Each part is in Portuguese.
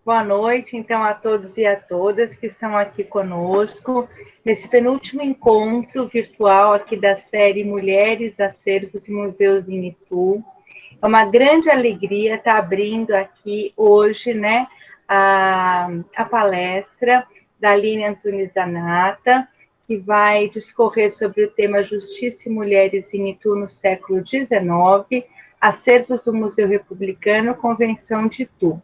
Boa noite, então, a todos e a todas que estão aqui conosco, nesse penúltimo encontro virtual aqui da série Mulheres, Acervos e Museus em Itu. É uma grande alegria estar abrindo aqui hoje, né, a palestra da Aline Antunes Zanata, que vai discorrer sobre o tema Justiça e Mulheres em Itu no século XIX, Acervos do Museu Republicano, Convenção de Itu.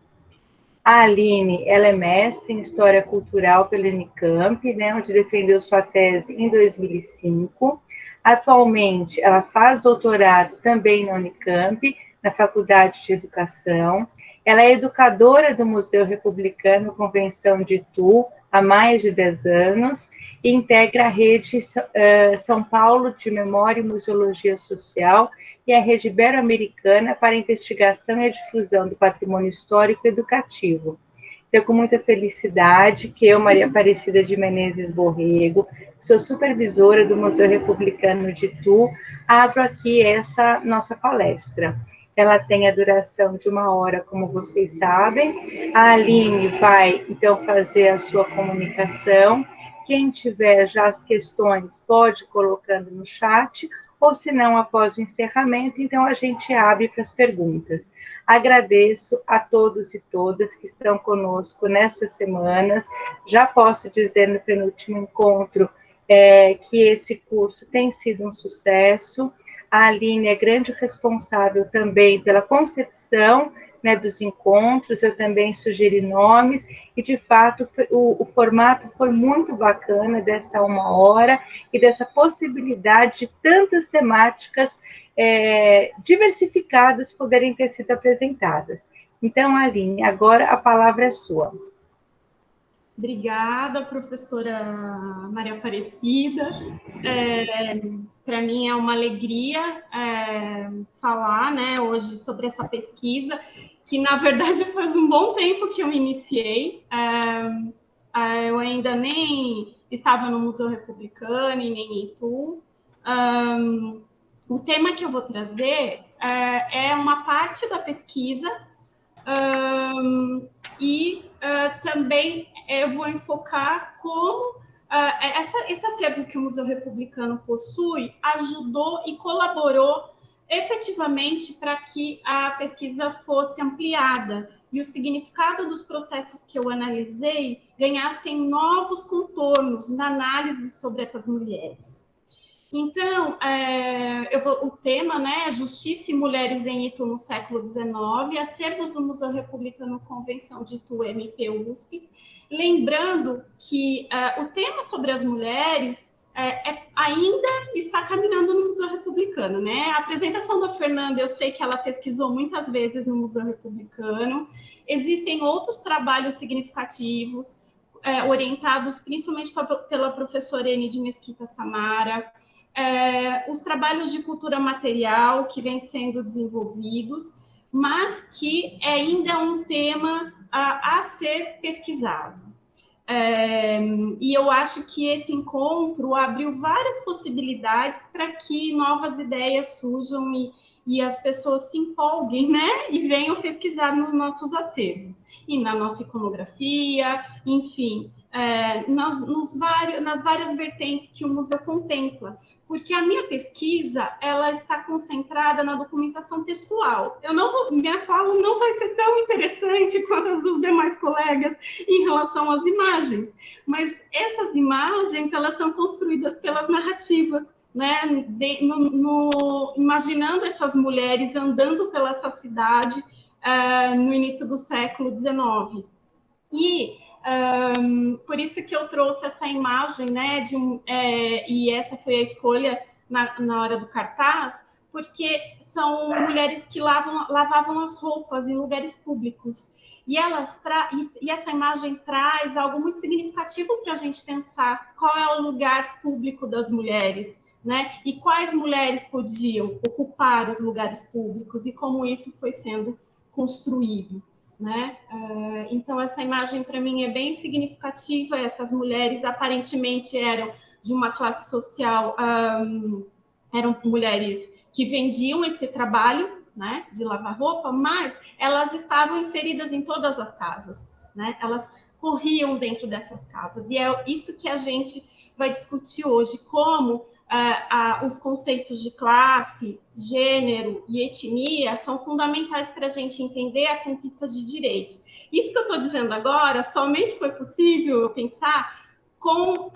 A Aline, ela é mestre em História Cultural pela Unicamp, né, onde defendeu sua tese em 2005. Atualmente, ela faz doutorado também na Unicamp, na Faculdade de Educação. Ela é educadora do Museu Republicano Convenção de Itu há mais de 10 anos e integra a rede São Paulo de Memória e Museologia Social e a Rede Ibero-Americana para a Investigação e a Difusão do Patrimônio Histórico e Educativo. Então, com muita felicidade que eu, Maria Aparecida de Menezes Borrego, sou supervisora do Museu Republicano de Itu, abro aqui essa nossa palestra. Ela tem a duração de 1 hora, como vocês sabem. A Aline vai, então, fazer a sua comunicação. Quem tiver já as questões, pode ir colocando no chat, ou se não, após o encerramento, então a gente abre para as perguntas. Agradeço a todos e todas que estão conosco nessas semanas. Já posso dizer no penúltimo encontro que esse curso tem sido um sucesso. A Aline é grande responsável também pela concepção, né, dos encontros, eu também sugeri nomes, e de fato o formato foi muito bacana desta 1 hora e dessa possibilidade de tantas temáticas diversificadas poderem ter sido apresentadas. Então, Aline, agora a palavra é sua. Obrigada, professora Maria Aparecida. Para mim é uma alegria falar, né, hoje sobre essa pesquisa, que na verdade faz um bom tempo que eu iniciei. Eu ainda nem estava no Museu Republicano e nem em Itu. O tema que eu vou trazer é uma parte da pesquisa também eu vou enfocar como esse acervo que o Museu Republicano possui ajudou e colaborou efetivamente para que a pesquisa fosse ampliada e o significado dos processos que eu analisei ganhassem novos contornos na análise sobre essas mulheres. Então, o tema, né, Justiça e Mulheres em Itu no século XIX, acervos do Museu Republicano Convenção de Itu, MP-USP. Lembrando que o tema sobre as mulheres ainda está caminhando no Museu Republicano, né? A apresentação da Fernanda, eu sei que ela pesquisou muitas vezes no Museu Republicano. Existem outros trabalhos significativos, orientados principalmente pela professora Eni de Mesquita Samara, os trabalhos de cultura material que vêm sendo desenvolvidos, mas que ainda é um tema a ser pesquisado. E eu acho que esse encontro abriu várias possibilidades para que novas ideias surjam e as pessoas se empolguem, né? E venham pesquisar nos nossos acervos, e na nossa iconografia, enfim, nas várias vertentes que o museu contempla, porque a minha pesquisa ela está concentrada na documentação textual. Minha fala não vai ser tão interessante quanto as dos demais colegas em relação às imagens, mas essas imagens elas são construídas pelas narrativas, né? Imaginando essas mulheres andando pela essa cidade no início do século XIX. Por isso que eu trouxe essa imagem, né, e essa foi a escolha na hora do cartaz, porque são mulheres que lavavam as roupas em lugares públicos. E essa imagem traz algo muito significativo para a gente pensar qual é o lugar público das mulheres, né? E quais mulheres podiam ocupar os lugares públicos e como isso foi sendo construído, né? Então, essa imagem para mim é bem significativa. Essas mulheres aparentemente eram de uma classe social, eram mulheres que vendiam esse trabalho, né, de lavar roupa, mas elas estavam inseridas em todas as casas, né? Elas corriam dentro dessas casas. E é isso que a gente vai discutir hoje, como os conceitos de classe, gênero e etnia são fundamentais para a gente entender a conquista de direitos. Isso que eu estou dizendo agora somente foi possível eu pensar com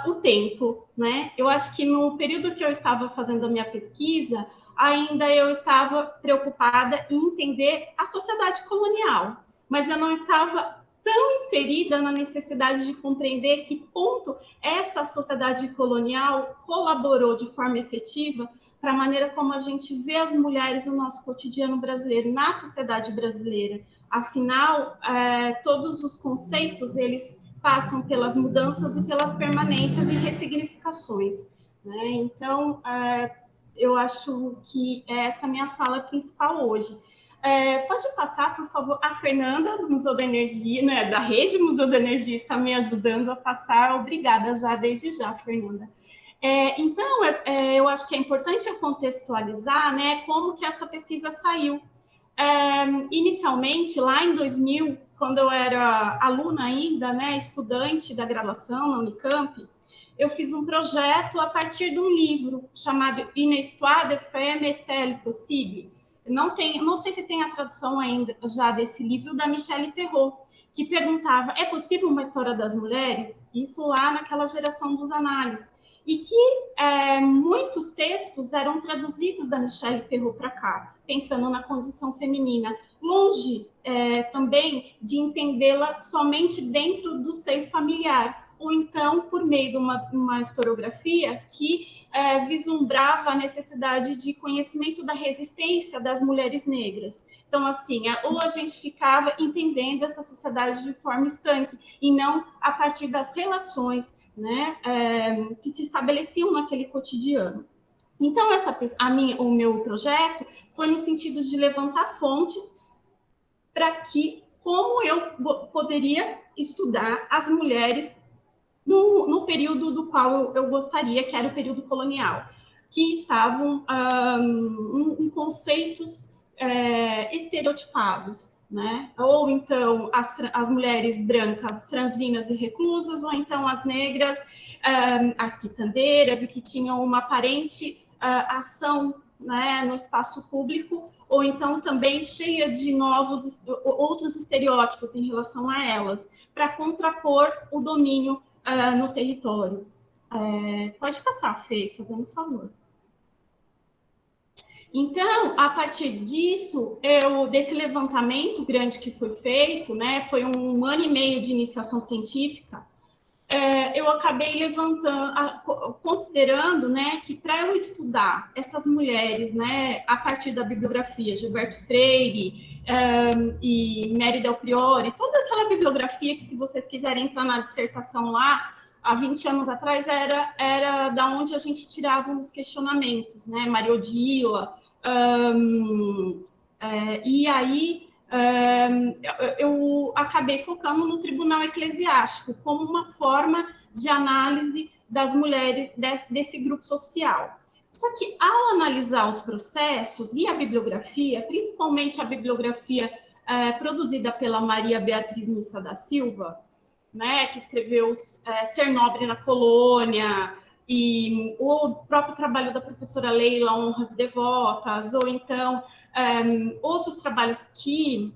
o tempo, né? Eu acho que no período que eu estava fazendo a minha pesquisa, ainda eu estava preocupada em entender a sociedade colonial, mas eu não estava tão inserida na necessidade de compreender que ponto essa sociedade colonial colaborou de forma efetiva para a maneira como a gente vê as mulheres no nosso cotidiano brasileiro, na sociedade brasileira. Afinal, todos os conceitos, eles passam pelas mudanças e pelas permanências e ressignificações, né? Então, eu acho que essa é a minha fala principal hoje. Pode passar, por favor, a Fernanda, do Museu da Energia, né, da Rede Museu da Energia, está me ajudando a passar. Obrigada já, desde já, Fernanda. Então, eu acho que é importante eu contextualizar, né, como que essa pesquisa saiu. Inicialmente, lá em 2000, quando eu era aluna ainda, né, estudante da graduação na Unicamp, eu fiz um projeto a partir de um livro chamado Une histoire de femme est-elle possible? Não sei se tem a tradução ainda já desse livro, da Michelle Perrault, que perguntava, é possível uma história das mulheres? Isso lá naquela geração dos análises. E que muitos textos eram traduzidos da Michelle Perrault para cá, pensando na condição feminina, longe também de entendê-la somente dentro do seio familiar, ou então por meio de uma historiografia que vislumbrava a necessidade de conhecimento da resistência das mulheres negras. Então, assim, ou a gente ficava entendendo essa sociedade de forma estanque, e não a partir das relações, né, que se estabeleciam naquele cotidiano. Então, o meu projeto foi no sentido de levantar fontes para que, como eu poderia estudar as mulheres no período do qual eu gostaria, que era o período colonial, que estavam em conceitos estereotipados, né? Ou então as mulheres brancas franzinas e reclusas, ou então as negras, as quitandeiras, e que tinham uma aparente ação, né, no espaço público, ou então também cheia de outros estereótipos em relação a elas, para contrapor o domínio no território. Pode passar, Fê, fazendo um favor. Então, a partir disso, desse levantamento grande que foi feito, né, foi 1 ano e meio de iniciação científica, eu acabei considerando, né, que para eu estudar essas mulheres, né, a partir da bibliografia Gilberto Freire e Mary Del Priore, toda aquela bibliografia que, se vocês quiserem entrar na dissertação lá, há 20 anos atrás, era da onde a gente tirava os questionamentos, né, Maria Odila, e aí eu acabei focando no tribunal eclesiástico como uma forma de análise das mulheres desse grupo social. Só que, ao analisar os processos e a bibliografia, principalmente a bibliografia produzida pela Maria Beatriz Nissa da Silva, né, que escreveu Ser Nobre na Colônia, e o próprio trabalho da professora Leila, Honras e Devotas, ou então outros trabalhos que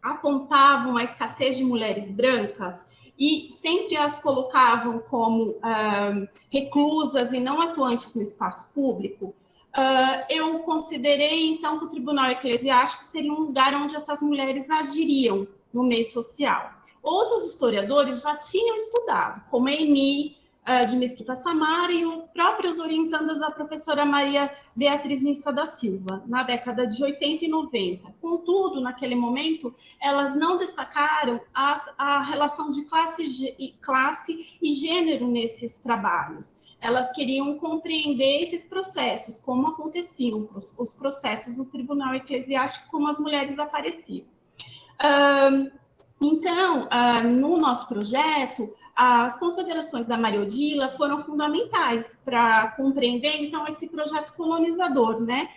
apontavam a escassez de mulheres brancas e sempre as colocavam como reclusas e não atuantes no espaço público, eu considerei, então, que o Tribunal Eclesiástico seria um lugar onde essas mulheres agiriam no meio social. Outros historiadores já tinham estudado, como a Eni de Mesquita Samara e os próprios orientandas da professora Maria Beatriz Nissa da Silva, na década de 80 e 90. Contudo, naquele momento, elas não destacaram a relação de classe e gênero nesses trabalhos. Elas queriam compreender esses processos, como aconteciam os processos no Tribunal Eclesiástico, como as mulheres apareciam. Então, no nosso projeto, as considerações da Maria Odila foram fundamentais para compreender, então, esse projeto colonizador, né?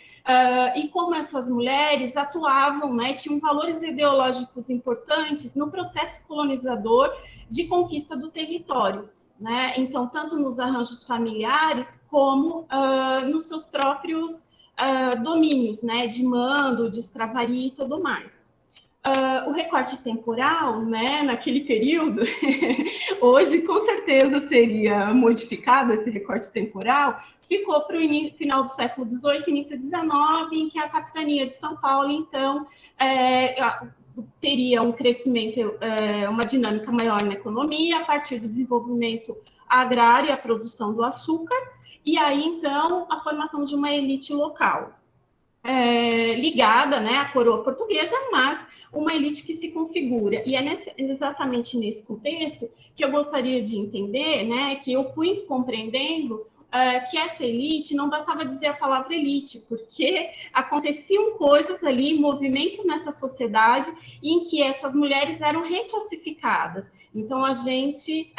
E como essas mulheres atuavam, né, tinham valores ideológicos importantes no processo colonizador de conquista do território, né? Então, tanto nos arranjos familiares, como nos seus próprios domínios, né, de mando, de escravaria e tudo mais. O recorte temporal, né, naquele período, hoje com certeza seria modificado esse recorte temporal, ficou para o final do século XVIII, início XIX, em que a capitania de São Paulo, então, teria um crescimento, uma dinâmica maior na economia, a partir do desenvolvimento agrário e a produção do açúcar, e aí, então, a formação de uma elite local. Ligada, né, à coroa portuguesa, mas uma elite que se configura. E é exatamente nesse contexto que eu gostaria de entender, né, que eu fui compreendendo que essa elite não bastava dizer a palavra elite, porque aconteciam coisas ali, movimentos nessa sociedade em que essas mulheres eram reclassificadas. Então, a gente,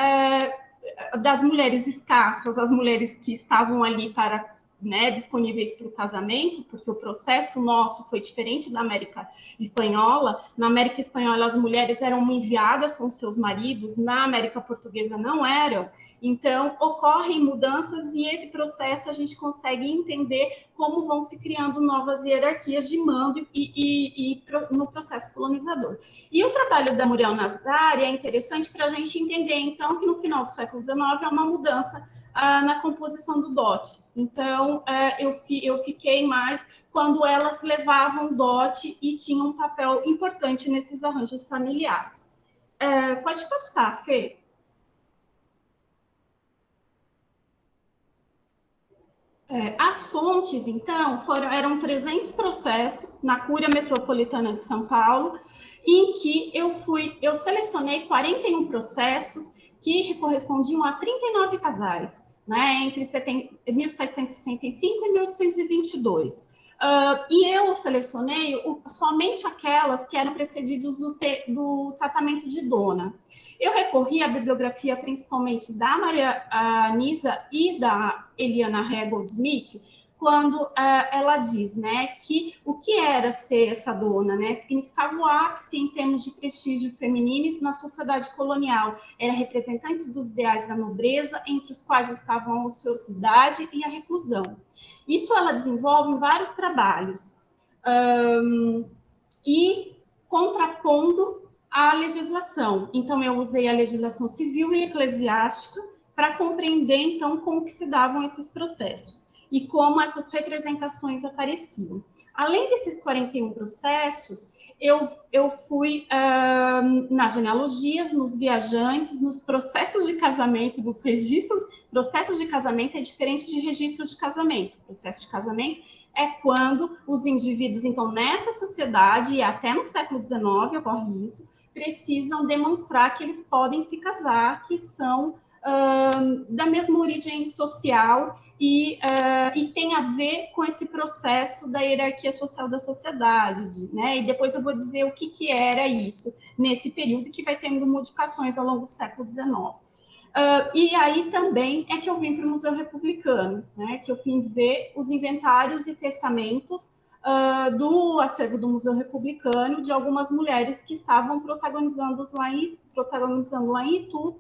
das mulheres escassas, as mulheres que estavam ali para, né, disponíveis para o casamento, porque o processo nosso foi diferente da América Espanhola. Na América Espanhola, as mulheres eram enviadas com seus maridos, na América Portuguesa não eram. Então, ocorrem mudanças e esse processo a gente consegue entender como vão se criando novas hierarquias de mando e no processo colonizador. E o trabalho da Muriel Nasdari é interessante para a gente entender, então, que no final do século XIX há uma mudança na composição do dote. Então, eu fiquei mais quando elas levavam dote e tinham um papel importante nesses arranjos familiares. Pode passar, Fê. As fontes, então, eram 300 processos na Cúria Metropolitana de São Paulo, em que eu selecionei 41 processos que correspondiam a 39 casais, né, entre 1765 e 1822. E eu selecionei somente aquelas que eram precedidos do tratamento de dona. Eu recorri à bibliografia principalmente da Maria Nisa e da Eliana Rebold-Smith, quando ela diz, né, que o que era ser essa dona, né, significava o ápice em termos de prestígio feminino na sociedade colonial. Era representantes dos ideais da nobreza, entre os quais estavam a ociosidade e a reclusão. Isso ela desenvolve em vários trabalhos, e contrapondo a legislação. Então, eu usei a legislação civil e eclesiástica para compreender, então, como que se davam esses processos e como essas representações apareciam. Além desses 41 processos, eu fui nas genealogias, nos viajantes, nos processos de casamento, nos registros. Processos de casamento é diferente de registro de casamento. Processo de casamento é quando os indivíduos, então, nessa sociedade, e até no século XIX ocorre isso, precisam demonstrar que eles podem se casar, que são da mesma origem social e tem a ver com esse processo da hierarquia social da sociedade, né? E depois eu vou dizer o que era isso nesse período, que vai tendo modificações ao longo do século XIX. E aí também é que eu vim para o Museu Republicano, né? Que eu vim ver os inventários e testamentos do acervo do Museu Republicano de algumas mulheres que estavam protagonizando lá em Itu,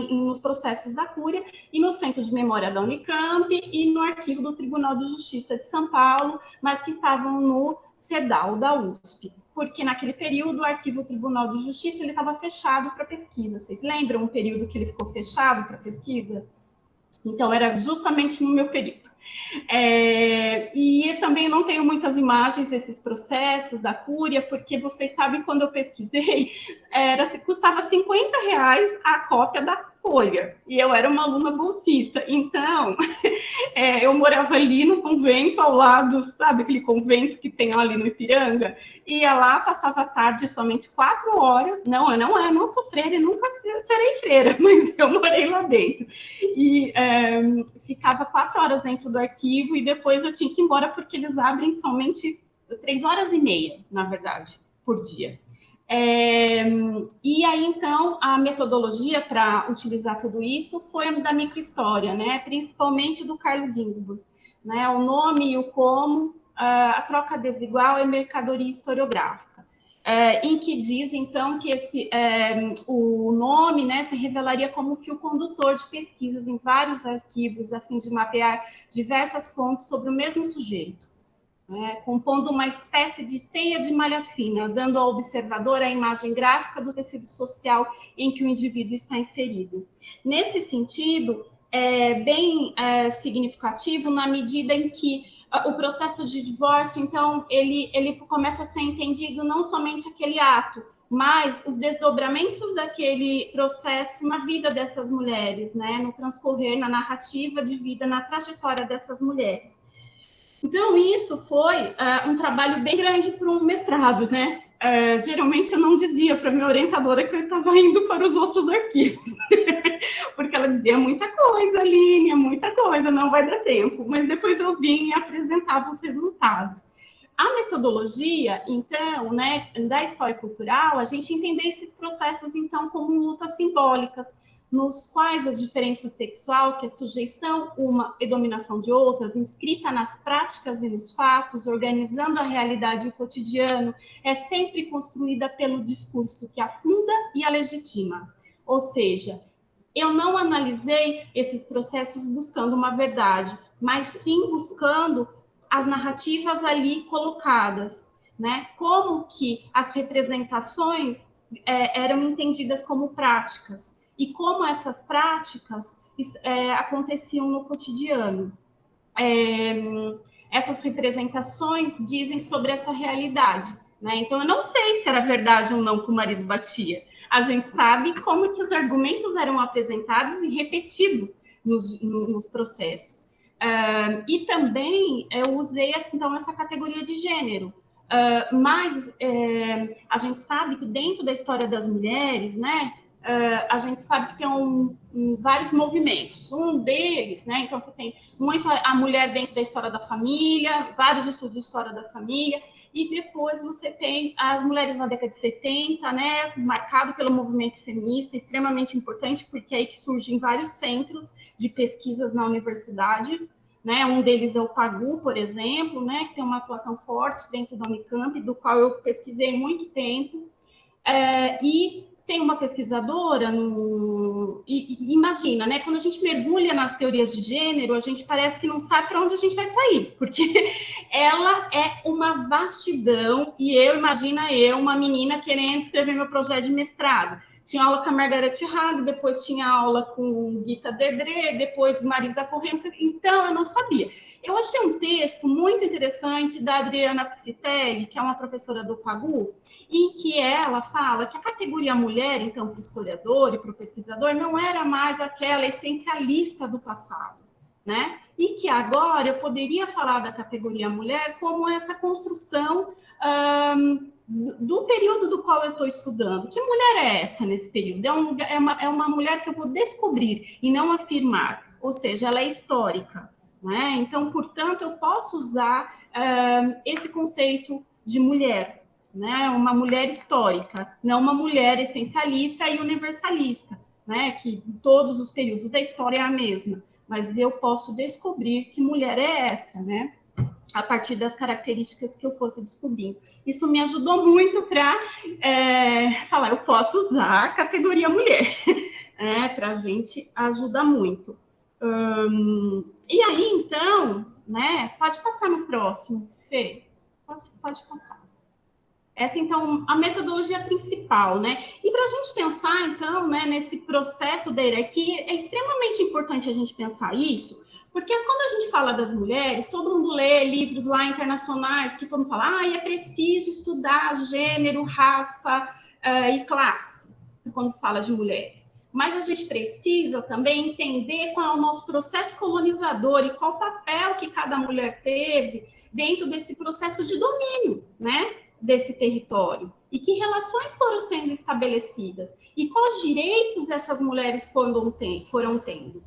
nos processos da Cúria, e no Centro de Memória da Unicamp, e no Arquivo do Tribunal de Justiça de São Paulo, mas que estavam no CEDAW da USP, porque naquele período o Arquivo do Tribunal de Justiça estava fechado para pesquisa. Vocês lembram o período que ele ficou fechado para pesquisa? Então, era justamente no meu período. E eu também não tenho muitas imagens desses processos da Cúria, porque vocês sabem, quando eu pesquisei, custava R$50 a cópia da folha, e eu era uma aluna bolsista, então eu morava ali no convento, ao lado, sabe aquele convento que tem ali no Ipiranga? Ia lá, passava a tarde, somente 4 horas, não sou freira e nunca serei freira, mas eu morei lá dentro, e ficava 4 horas dentro do arquivo, e depois eu tinha que ir embora, porque eles abrem somente 3 horas e meia, na verdade, por dia. E aí, então, a metodologia para utilizar tudo isso foi da microhistória, né? Principalmente do Carlo Ginzburg, né? O nome e o como, a troca desigual é mercadoria historiográfica, em que diz, então, que o nome, né, se revelaria como um fio condutor de pesquisas em vários arquivos, a fim de mapear diversas fontes sobre o mesmo sujeito, né, compondo uma espécie de teia de malha fina, dando ao observador a imagem gráfica do tecido social em que o indivíduo está inserido. Nesse sentido, é bem significativo na medida em que o processo de divórcio, então, ele começa a ser entendido não somente aquele ato, mas os desdobramentos daquele processo na vida dessas mulheres, né, no transcorrer, na narrativa de vida, na trajetória dessas mulheres. Então, isso foi um trabalho bem grande para um mestrado, né? Geralmente eu não dizia para minha orientadora que eu estava indo para os outros arquivos, porque ela dizia muita coisa, Aline, muita coisa, não vai dar tempo. Mas depois eu vim e apresentava os resultados. A metodologia, então, né, da história cultural, a gente entender esses processos, então, como lutas simbólicas, nos quais a diferença sexual, que é sujeição uma e dominação de outras, inscrita nas práticas e nos fatos, organizando a realidade e o cotidiano, é sempre construída pelo discurso que afunda e a legitima. Ou seja, eu não analisei esses processos buscando uma verdade, mas sim buscando as narrativas ali colocadas, né? Como que as representações eram entendidas como práticas e como essas práticas aconteciam no cotidiano. Essas representações dizem sobre essa realidade, né? Então, eu não sei se era verdade ou não que o marido batia. A gente sabe como que os argumentos eram apresentados e repetidos nos processos. E também eu usei, então, essa categoria de gênero. Mas a gente sabe que dentro da história das mulheres, né, a gente sabe que tem vários movimentos. Um deles, né, então você tem muito a mulher dentro da história da família, vários estudos de história da família, e depois você tem as mulheres na década de 70, né, marcado pelo movimento feminista, extremamente importante, porque é aí que surgem vários centros de pesquisas na universidade, né, um deles é o PAGU, por exemplo, né, que tem uma atuação forte dentro da Unicamp, do qual eu pesquisei muito tempo, e tem uma pesquisadora, imagina, né? Quando a gente mergulha nas teorias de gênero, a gente parece que não sabe para onde a gente vai sair, porque ela é uma vastidão, e imagina eu, uma menina querendo escrever meu projeto de mestrado. Tinha aula com a Margaret Hag, depois tinha aula com Gita Debré, depois Marisa Corrêa, então eu não sabia. Eu achei um texto muito interessante da Adriana Psitelli, que é uma professora do PAGU, em que ela fala que a categoria mulher, então, para o historiador e para o pesquisador, não era mais aquela essencialista do passado, né? E que agora eu poderia falar da categoria mulher como essa construção do período do qual eu estou estudando. Que mulher é essa nesse período? É uma mulher que eu vou descobrir e não afirmar, ou seja, ela é histórica, né? Então, portanto, eu posso usar esse conceito de mulher, né? Uma mulher histórica, não uma mulher essencialista e universalista, né? Que em todos os períodos da história é a mesma, mas eu posso descobrir que mulher é essa, né? A partir das características que eu fosse descobrindo. Isso me ajudou muito para falar, eu posso usar a categoria mulher, para a gente ajuda muito. E aí, então, né, pode passar no próximo, Fê, pode passar. Essa, então, a metodologia principal, né? E para a gente pensar, então, né, nesse processo da hierarquia, é extremamente importante a gente pensar isso, porque quando a gente fala das mulheres, todo mundo lê livros lá internacionais que todo mundo fala, é preciso estudar gênero, raça e classe, quando fala de mulheres. Mas a gente precisa também entender qual é o nosso processo colonizador e qual o papel que cada mulher teve dentro desse processo de domínio, né? Desse território e que relações foram sendo estabelecidas e quais direitos essas mulheres foram tendo.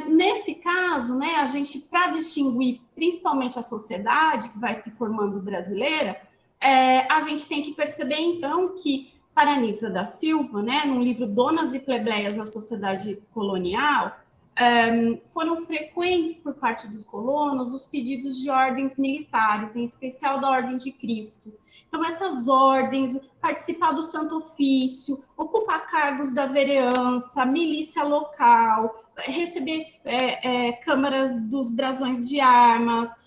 Nesse caso, né, a gente, para distinguir principalmente a sociedade que vai se formando brasileira, a gente tem que perceber, então, que Paranisa da Silva, né, no livro Donas e Plebeias na Sociedade Colonial, foram frequentes por parte dos colonos os pedidos de ordens militares, em especial da Ordem de Cristo. Então, essas ordens, participar do Santo Ofício, ocupar cargos da vereança, milícia local, receber câmaras dos brasões de armas.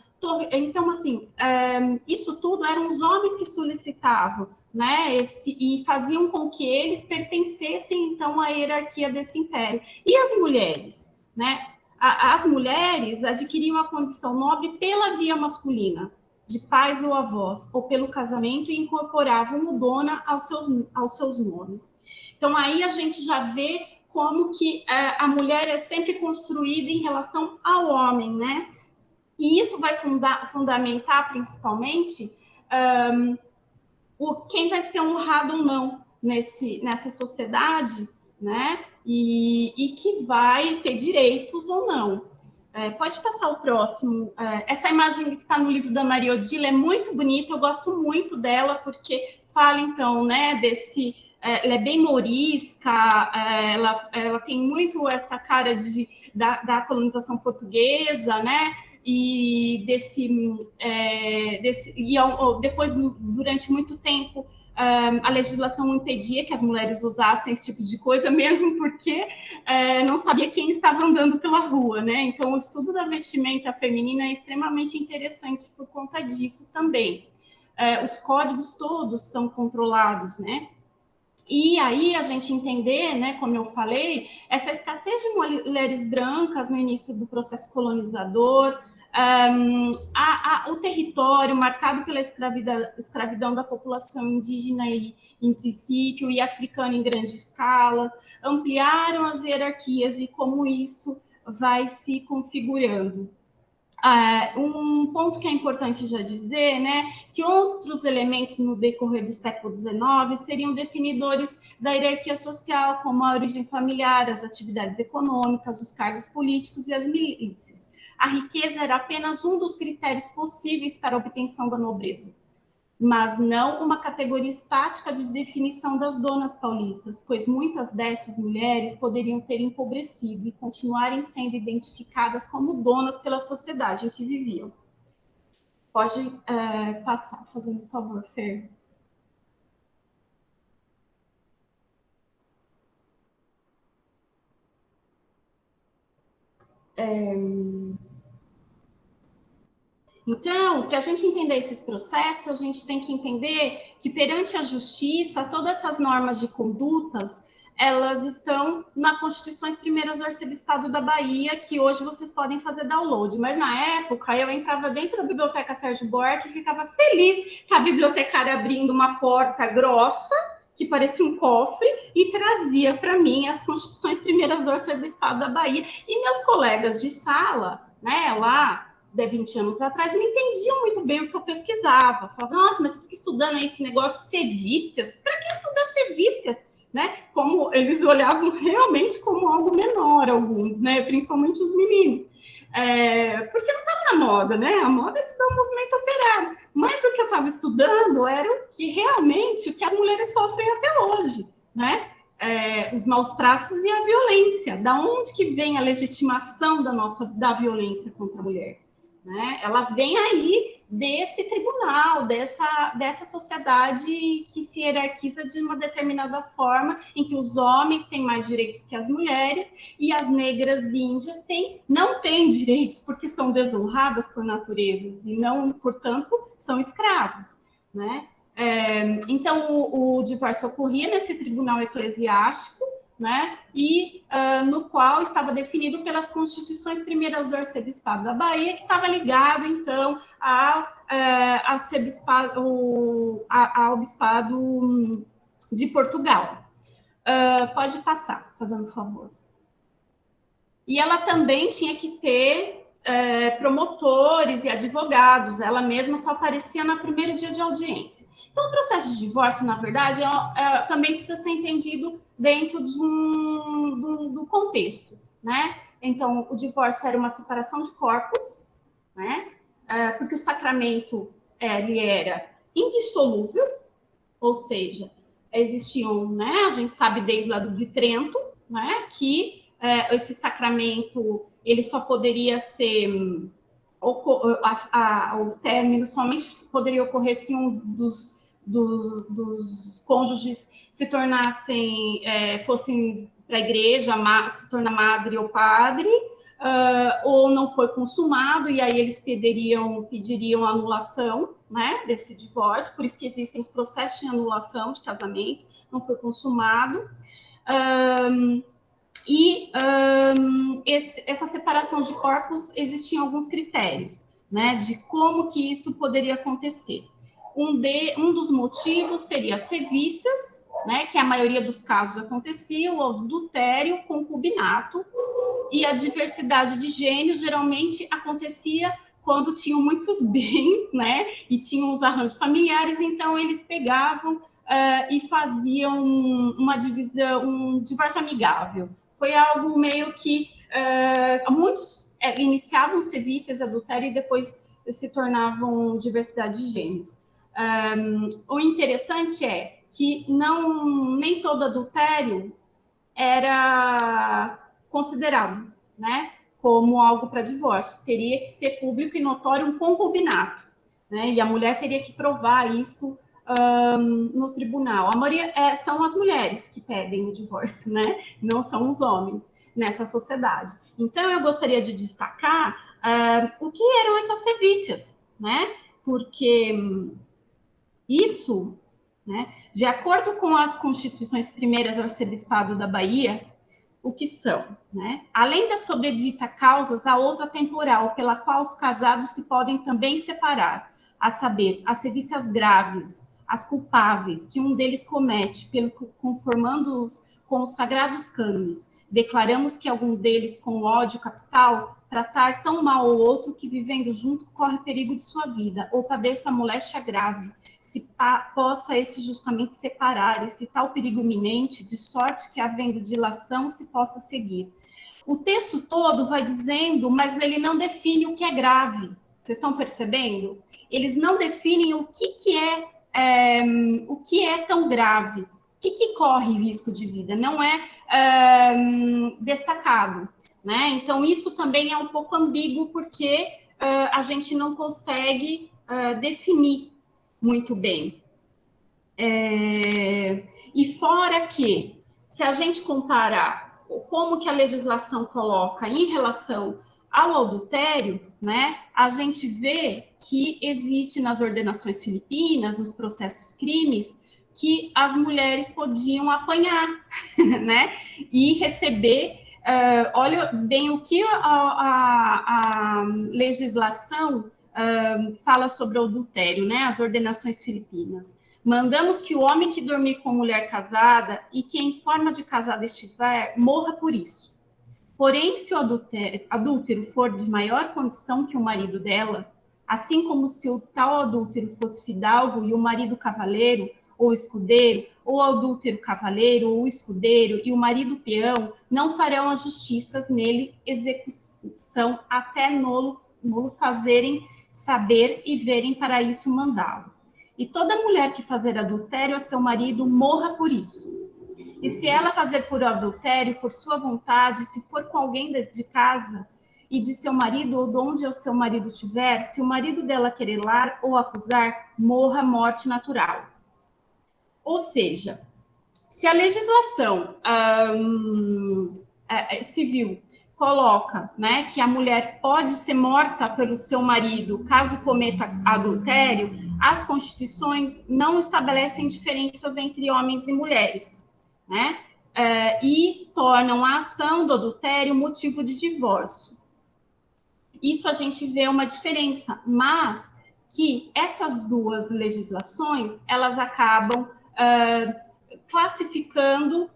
Então, assim, isso tudo eram os homens que solicitavam, né? E faziam com que eles pertencessem, então, à hierarquia desse império. E as mulheres? Né? As mulheres adquiriam a condição nobre pela via masculina, de pais ou avós, ou pelo casamento, e incorporavam o dona aos seus nomes. Então, aí a gente já vê como que a mulher é sempre construída em relação ao homem, né? E isso vai fundamentar, principalmente, quem vai ser honrado ou não nessa sociedade, né? E que vai ter direitos ou não. Pode passar o próximo. Essa imagem que está no livro da Maria Odile é muito bonita, eu gosto muito dela, porque fala, então, né, desse... ela é bem morisca, ela tem muito essa cara da colonização portuguesa, né? E depois, durante muito tempo, a legislação impedia que as mulheres usassem esse tipo de coisa, mesmo porque não sabia quem estava andando pela rua, né? Então, o estudo da vestimenta feminina é extremamente interessante por conta disso também. Os códigos todos são controlados, né? E aí a gente entender, né, como eu falei, essa escassez de mulheres brancas no início do processo colonizador, o território marcado pela escravidão da população indígena em princípio e africana em grande escala, ampliaram as hierarquias e como isso vai se configurando. Um ponto que é importante já dizer, né, que outros elementos no decorrer do século XIX seriam definidores da hierarquia social, como a origem familiar, as atividades econômicas, os cargos políticos e as milícias. A riqueza era apenas um dos critérios possíveis para a obtenção da nobreza, mas não uma categoria estática de definição das donas paulistas, pois muitas dessas mulheres poderiam ter empobrecido e continuarem sendo identificadas como donas pela sociedade em que viviam. Pode passar, fazendo um favor, Fer. Então, para a gente entender esses processos, a gente tem que entender que perante a justiça, todas essas normas de condutas, elas estão na Constituições Primeiras do Arcebispado da Bahia, que hoje vocês podem fazer download. Mas na época, eu entrava dentro da Biblioteca Sérgio Buarque e ficava feliz que a bibliotecária abrindo uma porta grossa, que parecia um cofre, e trazia para mim as Constituições Primeiras do Arcebispado da Bahia. E meus colegas de sala, né, lá, de 20 anos atrás, não entendiam muito bem o que eu pesquisava. Falava, nossa, mas você fica estudando aí esse negócio de servícias? Para que estudar servícias? Né? Como eles olhavam realmente como algo menor, alguns, né? Principalmente os meninos. Porque não estava na moda, né? A moda é estudar o movimento operário. Mas o que eu estava estudando era o que as mulheres sofrem até hoje, né? Os maus tratos e a violência. Da onde que vem a legitimação da violência contra a mulher? Né? Ela vem aí desse tribunal, dessa sociedade que se hierarquiza de uma determinada forma, em que os homens têm mais direitos que as mulheres e as negras índias não têm direitos porque são desonradas por natureza e não, portanto, são escravos, né? Então, o divórcio ocorria nesse tribunal eclesiástico, né? E no qual estava definido pelas Constituições Primeiras do Arcebispado da Bahia, que estava ligado, então, ao Bispado de Portugal. Pode passar, fazendo favor. E ela também tinha que ter promotores e advogados, ela mesma só aparecia no primeiro dia de audiência. Então, o processo de divórcio, na verdade, também precisa ser entendido dentro do contexto, né? Então, o divórcio era uma separação de corpos, né? Porque o sacramento ele era indissolúvel, ou seja, existiam, né, a gente sabe desde lá de Trento, né, que esse sacramento ele só poderia ser o término somente poderia ocorrer se um dos cônjuges se tornassem, fossem para a igreja, se torna madre ou padre, ou não foi consumado, e aí eles pediriam anulação, né, desse divórcio, por isso que existem os processos de anulação de casamento, não foi consumado. Essa separação de corpos, existiam alguns critérios, né, de como que isso poderia acontecer. Um dos motivos seria as sevícias, né, que a maioria dos casos acontecia, o adultério, o concubinato, e a diversidade de gênios geralmente acontecia quando tinham muitos bens, né, e tinham os arranjos familiares, então eles pegavam e faziam uma divisão, um divórcio amigável. Foi algo meio que muitos iniciavam sevícias, adultério, e depois se tornavam diversidade de gênios. O interessante é que nem todo adultério era considerado, né, como algo para divórcio. Teria que ser público e notório um concubinato, né, e a mulher teria que provar isso no tribunal. A maioria são as mulheres que pedem o divórcio, né, não são os homens nessa sociedade. Então, eu gostaria de destacar o que eram essas sevícias, né, porque isso, né, de acordo com as constituições primeiras do Arcebispado da Bahia, o que são, né? Além da sobredita causas, há outra temporal, pela qual os casados se podem também separar, a saber, as sevícias graves, as culpáveis, que um deles comete, conformando-os com os sagrados cânones. Declaramos que algum deles, com ódio capital, tratar tão mal o outro que, vivendo junto, corre perigo de sua vida, ou padeça moléstia grave, se possa esse justamente separar esse tal perigo iminente, de sorte que, havendo dilação, se possa seguir. O texto todo vai dizendo, mas ele não define o que é grave. Vocês estão percebendo? Eles não definem o que é tão grave, o que corre risco de vida, não é destacado, né? Então, isso também é um pouco ambíguo, porque a gente não consegue definir muito bem. E fora que, se a gente comparar como que a legislação coloca em relação ao adultério, né, a gente vê que existe nas ordenações filipinas, nos processos crimes, que as mulheres podiam apanhar, né, e receber. Olha bem o que a legislação fala sobre o adultério, né? As ordenações filipinas. Mandamos que o homem que dormir com mulher casada e que em forma de casada estiver, morra por isso. Porém, se o adúltero for de maior condição que o marido dela, assim como se o tal adúltero fosse fidalgo e o marido cavaleiro ou escudeiro, ou adúltero cavaleiro ou escudeiro e o marido peão, não farão as justiças nele execução até nolo fazerem saber e verem para isso mandá-lo. E toda mulher que fazer adultério a seu marido, morra por isso. E se ela fazer por adultério, por sua vontade, se for com alguém de casa e de seu marido, ou de onde o seu marido estiver, se o marido dela querelar ou acusar, morra morte natural. Ou seja, se a legislação civil coloca, né, que a mulher pode ser morta pelo seu marido caso cometa adultério, as constituições não estabelecem diferenças entre homens e mulheres, né, e tornam a ação do adultério motivo de divórcio. Isso a gente vê uma diferença, mas que essas duas legislações, elas acabam classificando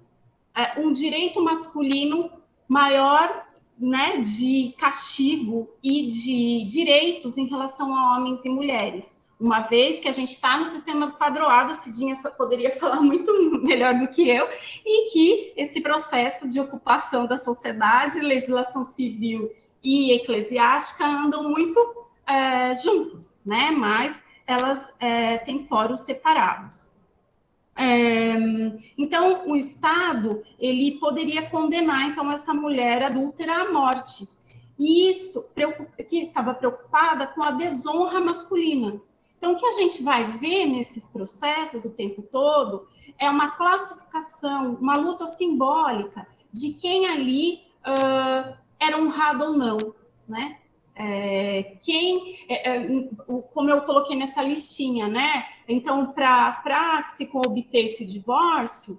um direito masculino maior, né, de castigo e de direitos em relação a homens e mulheres. Uma vez que a gente está no sistema padroado, a Cidinha poderia falar muito melhor do que eu, e que esse processo de ocupação da sociedade, legislação civil e eclesiástica andam muito juntos, né? Mas elas têm fóruns separados. Então, o Estado, ele poderia condenar, então, essa mulher adúltera à morte. E isso, que estava preocupada com a desonra masculina. Então, o que a gente vai ver nesses processos o tempo todo é uma classificação, uma luta simbólica de quem ali era honrado ou não, né? Como eu coloquei nessa listinha, né? Então, para se obter esse divórcio,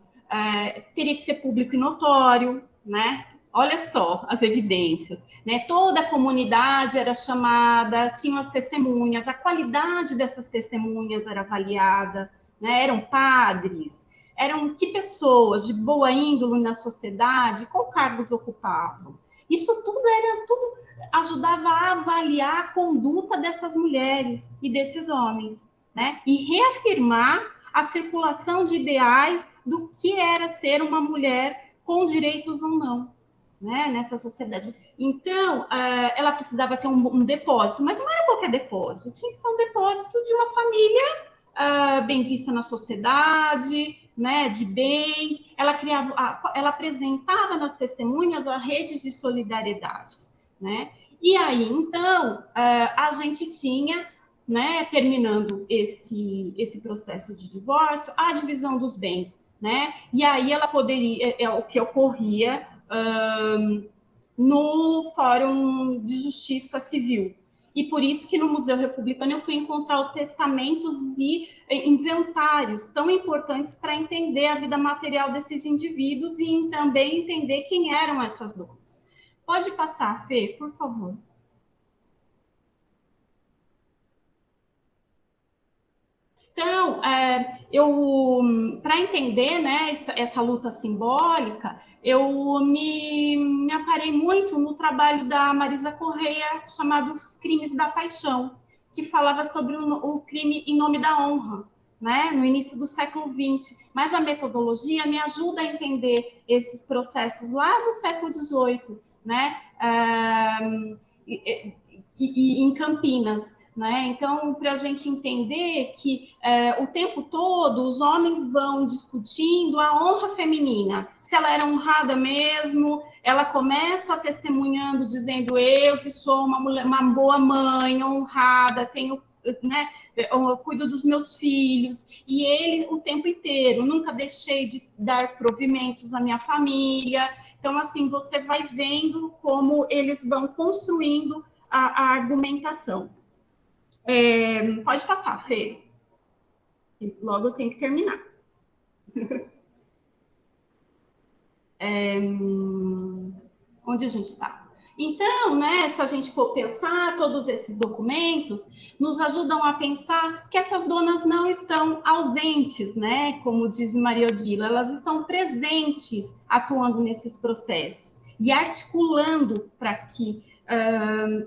teria que ser público e notório, né? Olha só as evidências, né? Toda a comunidade era chamada, tinham as testemunhas, a qualidade dessas testemunhas era avaliada, né? Eram padres, eram que pessoas de boa índole na sociedade, qual cargos ocupavam? Isso tudo ajudava a avaliar a conduta dessas mulheres e desses homens, né? E reafirmar a circulação de ideais do que era ser uma mulher com direitos ou não, né? Nessa sociedade. Então, ela precisava ter um depósito, mas não era qualquer depósito, tinha que ser um depósito de uma família bem vista na sociedade, né, de bens. Ela apresentava nas testemunhas a redes de solidariedades, né? E aí, então, a gente tinha, né, terminando esse processo de divórcio, a divisão dos bens, né? E aí ela poderia, o que ocorria no Fórum de Justiça Civil. E por isso que no Museu Republicano eu fui encontrar testamentos e inventários tão importantes para entender a vida material desses indivíduos e também entender quem eram essas donas. Pode passar, Fê, por favor. Então, para entender, né, essa luta simbólica, eu me aparei muito no trabalho da Marisa Correia, chamado Os Crimes da Paixão, que falava sobre o crime em nome da honra, né, no início do século XX. Mas a metodologia me ajuda a entender esses processos lá no século XVIII, né, e em Campinas. Né? Então, para a gente entender que o tempo todo os homens vão discutindo a honra feminina, se ela era honrada mesmo, ela começa testemunhando, dizendo eu que sou uma boa mãe, honrada, tenho, né, eu cuido dos meus filhos, e ele o tempo inteiro, nunca deixei de dar provimentos à minha família. Então, assim, você vai vendo como eles vão construindo a argumentação. Pode passar, Fê. Logo eu tenho que terminar. Onde a gente está? Então, né, se a gente for pensar, todos esses documentos nos ajudam a pensar que essas donas não estão ausentes, né, como diz Maria Odila, elas estão presentes, atuando nesses processos e articulando para que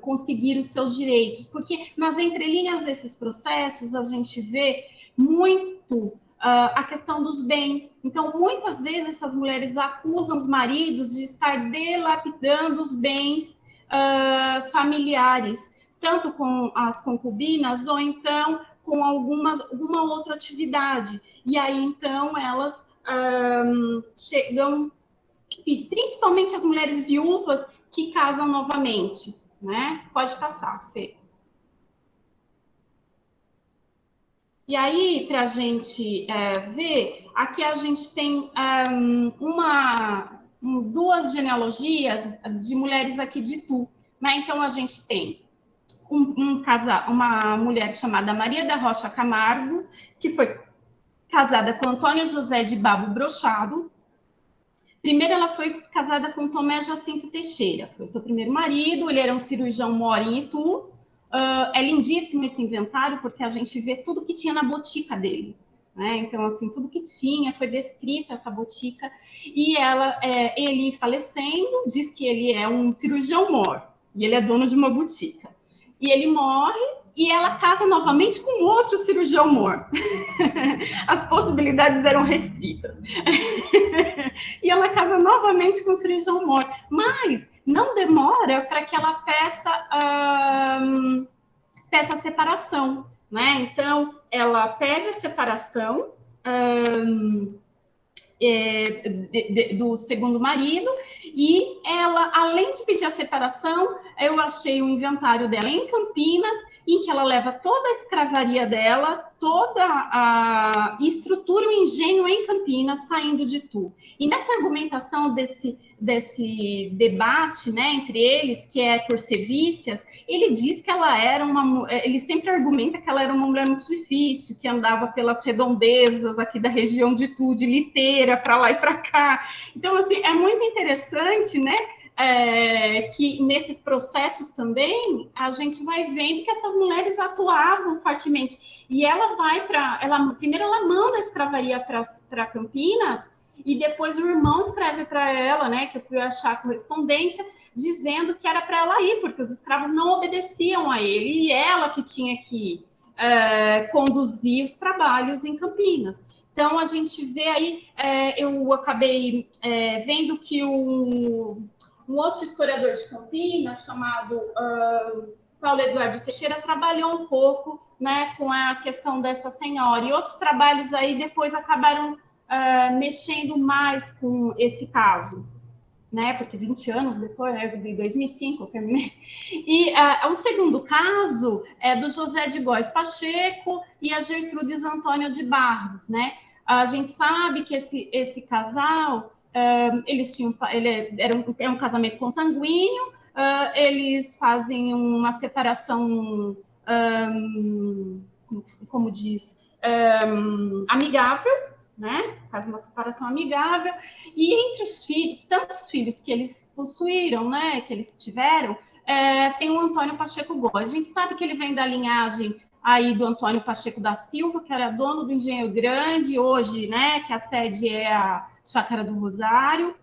conseguir os seus direitos, porque nas entrelinhas desses processos a gente vê muito a questão dos bens. Então, muitas vezes essas mulheres acusam os maridos de estar dilapidando os bens familiares, tanto com as concubinas ou então com alguma outra atividade. E aí, então, elas chegam, principalmente as mulheres viúvas, que casam novamente, né? Pode passar, Fê. E aí, para a gente ver, aqui a gente tem duas genealogias de mulheres aqui de Itu, né? Então, a gente tem uma mulher chamada Maria da Rocha Camargo, que foi casada com Antônio José de Babo Brochado. Primeiro, ela foi casada com Tomé Jacinto Teixeira, foi seu primeiro marido, ele era um cirurgião mor em Itu. É lindíssimo esse inventário, porque a gente vê tudo que tinha na botica dele, né? Então, assim, tudo que tinha, foi descrita essa botica, e ele falecendo, diz que ele é um cirurgião mor, e ele é dono de uma botica. E ele morre, e ela casa novamente com outro cirurgião mor. As possibilidades eram restritas. E ela casa novamente com o cirurgião mor. Mas não demora para que ela peça a separação, né? Então, ela pede a separação do segundo marido, e ela, além de pedir a separação, eu achei o inventário dela em Campinas, em que ela leva toda a escravaria dela, toda a estrutura, o engenho em Campinas, saindo de Tu. E nessa argumentação desse debate, né, entre eles, que é por sevícias, ele diz que ela era ele sempre argumenta que ela era uma mulher muito difícil, que andava pelas redondezas aqui da região de Tu, de Liteira, para lá e para cá. Então, assim, é muito interessante, né, que nesses processos também a gente vai vendo que essas mulheres atuavam fortemente. E ela vai primeiro ela manda a escravaria para Campinas, e depois o irmão escreve para ela, né, que eu fui achar a correspondência, dizendo que era para ela ir, porque os escravos não obedeciam a ele, e ela que tinha que conduzir os trabalhos em Campinas. Então, a gente vê aí, eu acabei vendo que um outro historiador de Campinas, chamado Paulo Eduardo Teixeira, trabalhou um pouco, né, com a questão dessa senhora. E outros trabalhos aí depois acabaram mexendo mais com esse caso, né, porque 20 anos depois, de 2005 eu terminei. E o segundo caso é do José de Góes Pacheco e a Gertrudes Antônio de Barros, né? A gente sabe que esse casal, eles tinham, é um casamento consanguíneo, eles fazem uma separação, como diz, amigável, né? Faz uma separação amigável, e entre os filhos, tantos filhos que eles possuíram, né, que eles tiveram, tem o Antônio Pacheco Góes. A gente sabe que ele vem da linhagem aí do Antônio Pacheco da Silva, que era dono do Engenho Grande, hoje, né, que a sede é a Chácara do Rosário,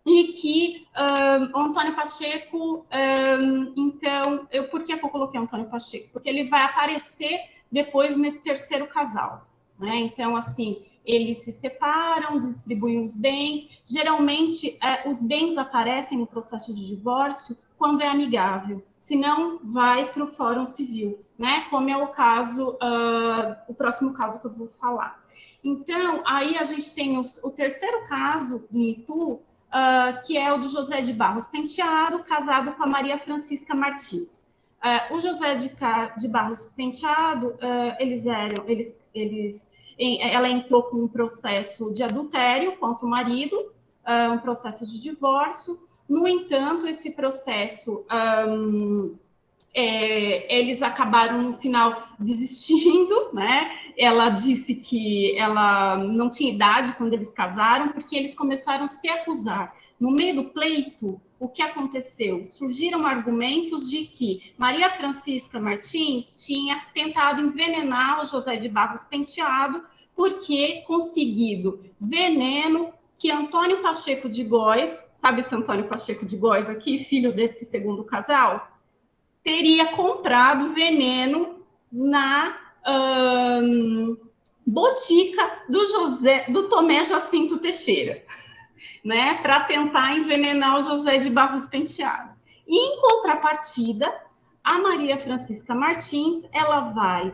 e que o Antônio Pacheco, então, por que eu coloquei o Antônio Pacheco? Porque ele vai aparecer depois nesse terceiro casal, né? Então, assim, eles se separam, distribuem os bens. Geralmente, os bens aparecem no processo de divórcio quando é amigável, senão vai para o Fórum Civil, né? Como é o caso, o próximo caso que eu vou falar. Então, aí a gente tem o terceiro caso em Itu, que é o de José de Barros Penteado, casado com a Maria Francisca Martins. O José de Barros Penteado, ela entrou com um processo de adultério contra o marido, um processo de divórcio. No entanto, esse processo, eles acabaram, no final, desistindo, né? Ela disse que ela não tinha idade quando eles casaram, porque eles começaram a se acusar. No meio do pleito, o que aconteceu? Surgiram argumentos de que Maria Francisca Martins tinha tentado envenenar o José de Barros Penteado, porque conseguido veneno que Antônio Pacheco de Góes, sabe esse Antônio Pacheco de Góes aqui, filho desse segundo casal? Teria comprado veneno na botica do Tomé Jacinto Teixeira, né, para tentar envenenar o José de Barros Penteado. E, em contrapartida, a Maria Francisca Martins, ela vai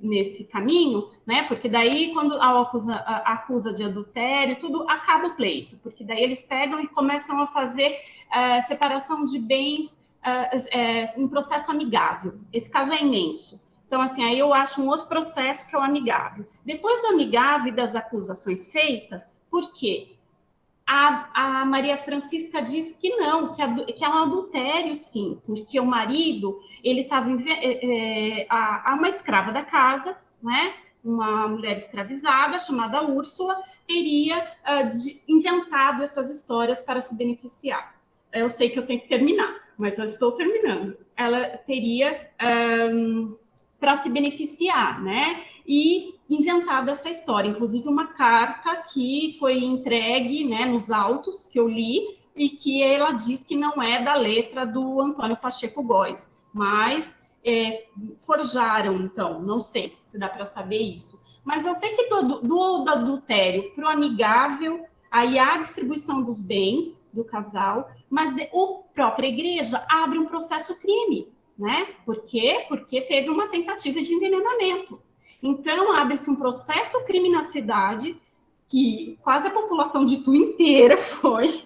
nesse caminho, né? Porque daí, quando acusa de adultério, tudo acaba o pleito, porque daí eles pegam e começam a fazer separação de bens em processo amigável. Esse caso é imenso. Então, assim, aí eu acho um outro processo que é o amigável. Depois do amigável e das acusações feitas, por quê? A Maria Francisca diz que não, que é um adultério, sim, porque o marido, ele estava... há uma escrava da casa, né? Uma mulher escravizada, chamada Úrsula, teria inventado essas histórias para se beneficiar. Eu sei que eu tenho que terminar, mas já estou terminando. Ela teria... para se beneficiar, né? E inventado essa história, inclusive uma carta que foi entregue, né, nos autos que eu li, e que ela diz que não é da letra do Antônio Pacheco Góes, mas forjaram, então, não sei se dá para saber isso. Mas eu sei que do adultério para o amigável, Aí há a distribuição dos bens do casal, mas a própria igreja abre um processo crime, né? Por quê? Porque teve uma tentativa de envenenamento. Então, abre-se um processo crime na cidade, que quase a população de Itu inteira foi,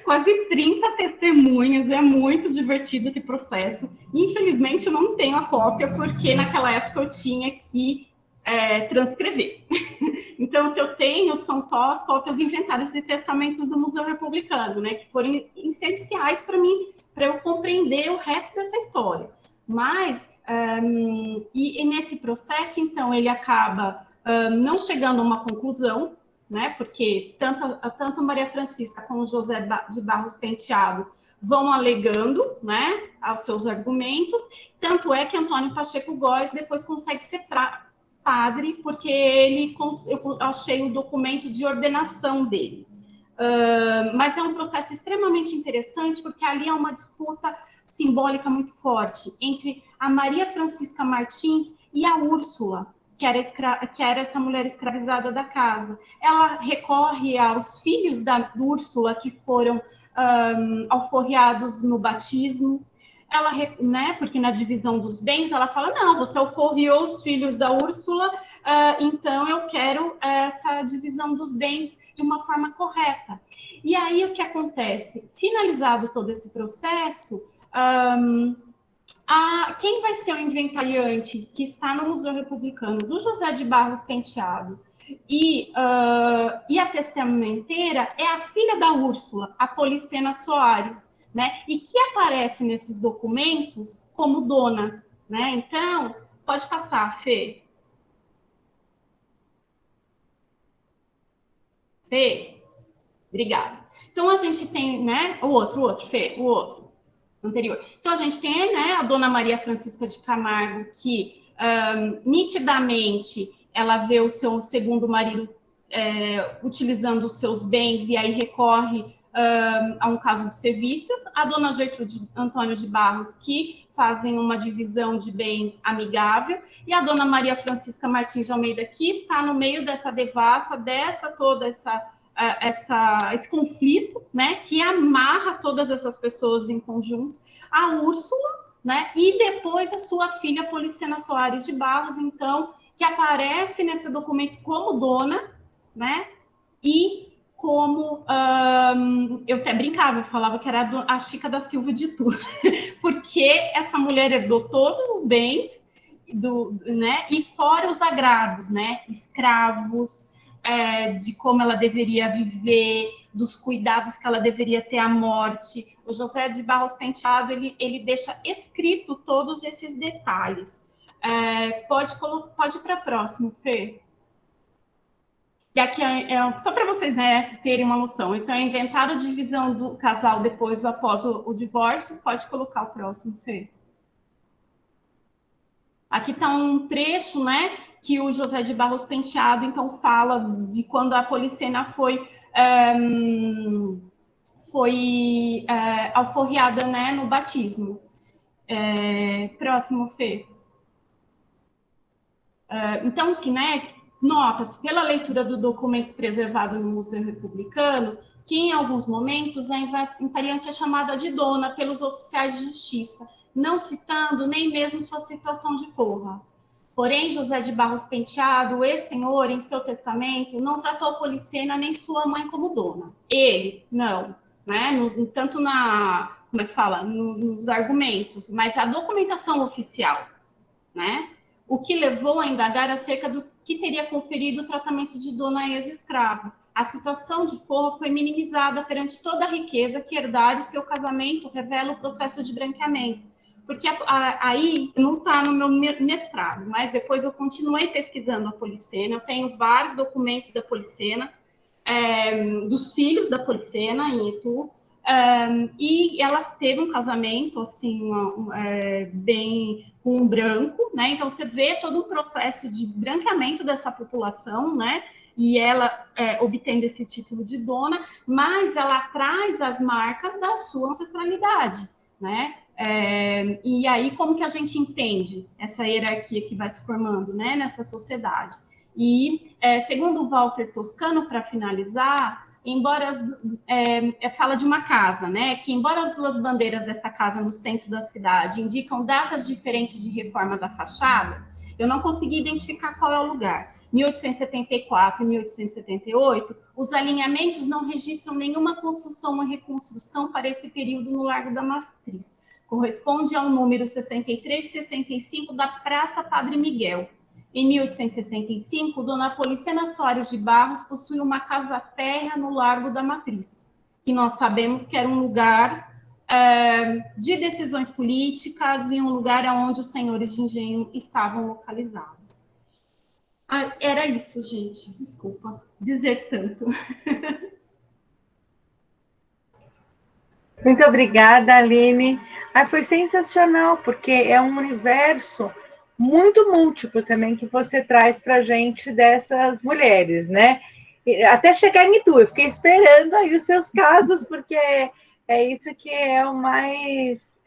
quase 30 testemunhas, é muito divertido esse processo. Infelizmente, eu não tenho a cópia, porque naquela época eu tinha que transcrever. Então, o que eu tenho são só as cópias inventadas de testamentos do Museu Republicano, né, que foram essenciais para mim, para eu compreender o resto dessa história. Mas, e nesse processo, então, ele acaba não chegando a uma conclusão, né, porque tanto Maria Francisca como José de Barros Penteado vão alegando, né, aos seus argumentos, tanto é que Antônio Pacheco Góes depois consegue ser padre, porque eu achei o documento de ordenação dele. Mas é um processo extremamente interessante, porque ali há uma disputa simbólica muito forte entre a Maria Francisca Martins e a Úrsula, que era essa mulher escravizada da casa. Ela recorre aos filhos da Úrsula, que foram alforreados no batismo. Ela, né, porque na divisão dos bens, ela fala, não, você alforriou os filhos da Úrsula, então eu quero essa divisão dos bens de uma forma correta. E aí, o que acontece? Finalizado todo esse processo, quem vai ser o inventariante que está no Museu Republicano do José de Barros Penteado e a testamenteira é a filha da Úrsula, a Policena Soares, né? E que aparece nesses documentos como dona, né? Então, pode passar, Fê. Fê, obrigada. Então, a gente tem, né? O outro, Fê, o outro, anterior. Então, a gente tem, né, a dona Maria Francisca de Camargo, que nitidamente ela vê o seu segundo marido utilizando os seus bens e aí recorre a um caso de sevícias. A dona Gertrude Antônio de Barros, que fazem uma divisão de bens amigável, e a dona Maria Francisca Martins de Almeida, que está no meio dessa devassa, esse conflito, né, que amarra todas essas pessoas em conjunto, a Úrsula, né, e depois a sua filha Policena Soares de Barros, então, que aparece nesse documento como dona, né, e como, eu até brincava, eu falava que era a Chica da Silva de Itu, porque essa mulher herdou todos os bens, né, e fora os agravos, né, escravos, de como ela deveria viver, dos cuidados que ela deveria ter à morte. O José de Barros Penteado, ele deixa escrito todos esses detalhes. Pode ir para a próxima, Fê. E aqui só para vocês, né, terem uma noção, esse é o inventário de divisão do casal depois, após o divórcio. Pode colocar o próximo, Fê. Aqui está um trecho, né, que o José de Barros Penteado, então, fala de quando a Policena foi alforriada, né, no batismo. Próximo, Fê. Então, né, nota-se pela leitura do documento preservado no Museu Republicano que, em alguns momentos, a inventariante é chamada de dona pelos oficiais de justiça, não citando nem mesmo sua situação de forra. Porém, José de Barros Penteado, esse senhor, em seu testamento, não tratou Policena nem sua mãe como dona. Ele, não, né? Tanto como é que fala? Nos argumentos, mas a documentação oficial, né? O que levou a indagar acerca do que teria conferido o tratamento de dona ex-escrava. A situação de forra foi minimizada perante toda a riqueza que herdar e seu casamento revela o processo de branqueamento. Porque aí não está no meu mestrado, mas depois eu continuei pesquisando a Policena, eu tenho vários documentos da Policena, dos filhos da Policena em Itu, e ela teve um casamento assim bem com um branco, né? Então você vê todo o processo de branqueamento dessa população, né? E ela obtendo esse título de dona, mas ela traz as marcas da sua ancestralidade, né? E aí como que a gente entende essa hierarquia que vai se formando, né? Nessa sociedade? E, segundo o Walter Toscano, para finalizar, embora fala de uma casa, né? Que embora as duas bandeiras dessa casa no centro da cidade indicam datas diferentes de reforma da fachada, eu não consegui identificar qual é o lugar. 1874 e 1878, os alinhamentos não registram nenhuma construção ou reconstrução para esse período no Largo da Matriz. Corresponde ao número 63 e 65 da Praça Padre Miguel. Em 1865, Dona Policena Soares de Barros possui uma casa-terra no Largo da Matriz, que nós sabemos que era um lugar de decisões políticas e um lugar onde os senhores de engenho estavam localizados. Era isso, gente. Desculpa dizer tanto. Muito obrigada, Aline. Foi sensacional, porque é um universo muito múltiplo também que você traz para a gente dessas mulheres, né? Até chegar em Itu, eu fiquei esperando aí os seus casos, porque é isso que é o mais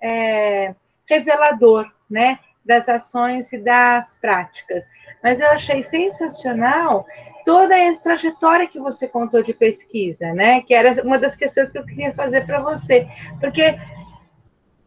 revelador, né? Das ações e das práticas. Mas eu achei sensacional toda essa trajetória que você contou de pesquisa, né? Que era uma das questões que eu queria fazer para você. Porque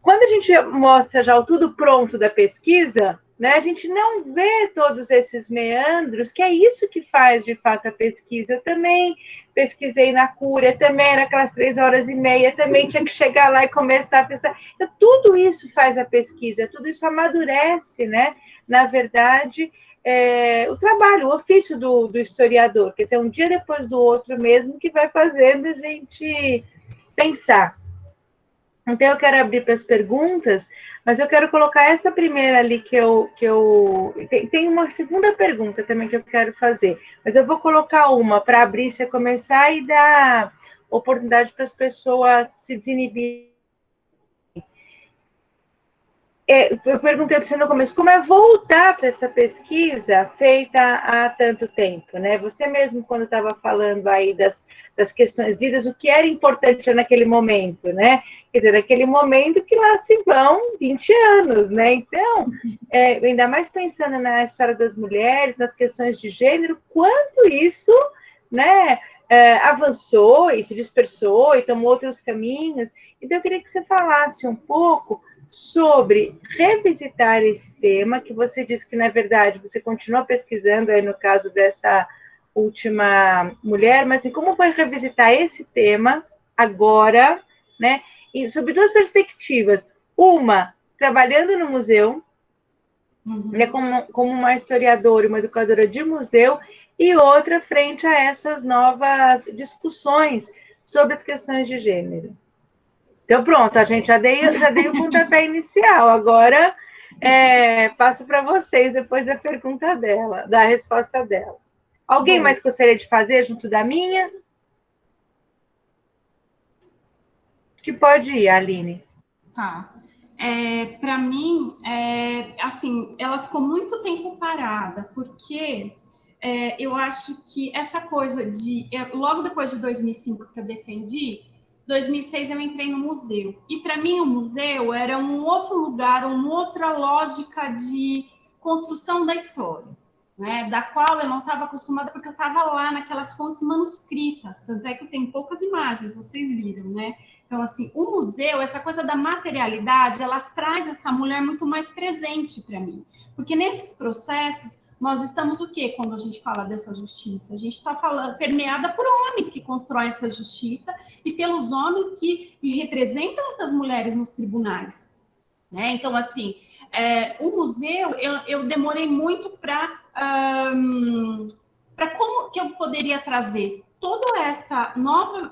quando a gente mostra já o tudo pronto da pesquisa, né, a gente não vê todos esses meandros, que é isso que faz, de fato, a pesquisa. Eu também pesquisei na Cúria, também era aquelas 3h30, também tinha que chegar lá e começar a pensar. Então, tudo isso faz a pesquisa, tudo isso amadurece, né? Na verdade, o trabalho, o ofício do historiador, quer dizer, um dia depois do outro mesmo, que vai fazendo a gente pensar. Então, eu quero abrir para as perguntas, mas eu quero colocar essa primeira ali que eu... Tem uma segunda pergunta também que eu quero fazer, mas eu vou colocar uma para abrir, você começar e dar oportunidade para as pessoas se desinibirem. Eu perguntei para você no começo, como é voltar para essa pesquisa feita há tanto tempo, né? Você mesmo, quando estava falando aí das questões lidas, o que era importante naquele momento, né? Quer dizer, naquele momento que lá se vão 20 anos, né? Então, ainda mais pensando na história das mulheres, nas questões de gênero, quanto isso, né? Avançou e se dispersou e tomou outros caminhos. Então, eu queria que você falasse um pouco sobre revisitar esse tema, que você disse que, na verdade, você continua pesquisando aí no caso dessa última mulher, mas assim, como vai revisitar esse tema agora, né? E sob duas perspectivas. Uma, trabalhando no museu, né, como uma historiadora, uma educadora de museu, e outra frente a essas novas discussões sobre as questões de gênero. Então, pronto, a gente já dei o pontapé inicial. Agora, passo para vocês depois da pergunta dela, da resposta dela. Alguém mais gostaria de fazer junto da minha? Que pode ir, Aline. Tá. Para mim, assim, ela ficou muito tempo parada, porque eu acho que essa coisa de... logo depois de 2005 que eu defendi, 2006 eu entrei no museu. E para mim o museu era um outro lugar, uma outra lógica de construção da história, né? Da qual eu não estava acostumada, porque eu estava lá naquelas fontes manuscritas. Tanto é que tem poucas imagens, vocês viram, né? Então, assim, o museu, essa coisa da materialidade, ela traz essa mulher muito mais presente para mim. Porque nesses processos, nós estamos o quê quando a gente fala dessa justiça? A gente está falando permeada por homens que constroem essa justiça e pelos homens que representam essas mulheres nos tribunais, né? Então, assim, o museu, eu demorei muito para como que eu poderia trazer toda essa nova,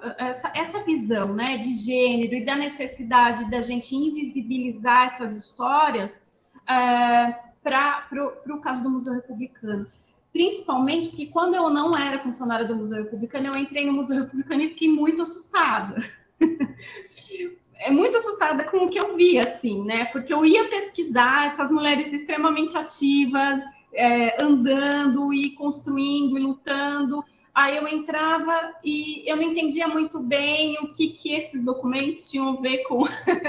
essa visão, né, de gênero e da necessidade da gente invisibilizar essas histórias para o caso do Museu Republicano. Principalmente porque quando eu não era funcionária do Museu Republicano, eu entrei no Museu Republicano e fiquei muito assustada. Muito assustada com o que eu vi, assim, né? Porque eu ia pesquisar essas mulheres extremamente ativas, andando e construindo e lutando. Aí eu entrava e eu não entendia muito bem o que esses documentos tinham a ver com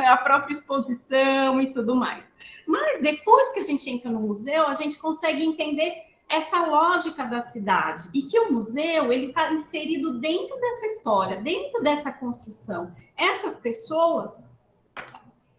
a própria exposição e tudo mais. Mas depois que a gente entra no museu, a gente consegue entender essa lógica da cidade, e que o museu ele está inserido dentro dessa história, dentro dessa construção. Essas pessoas,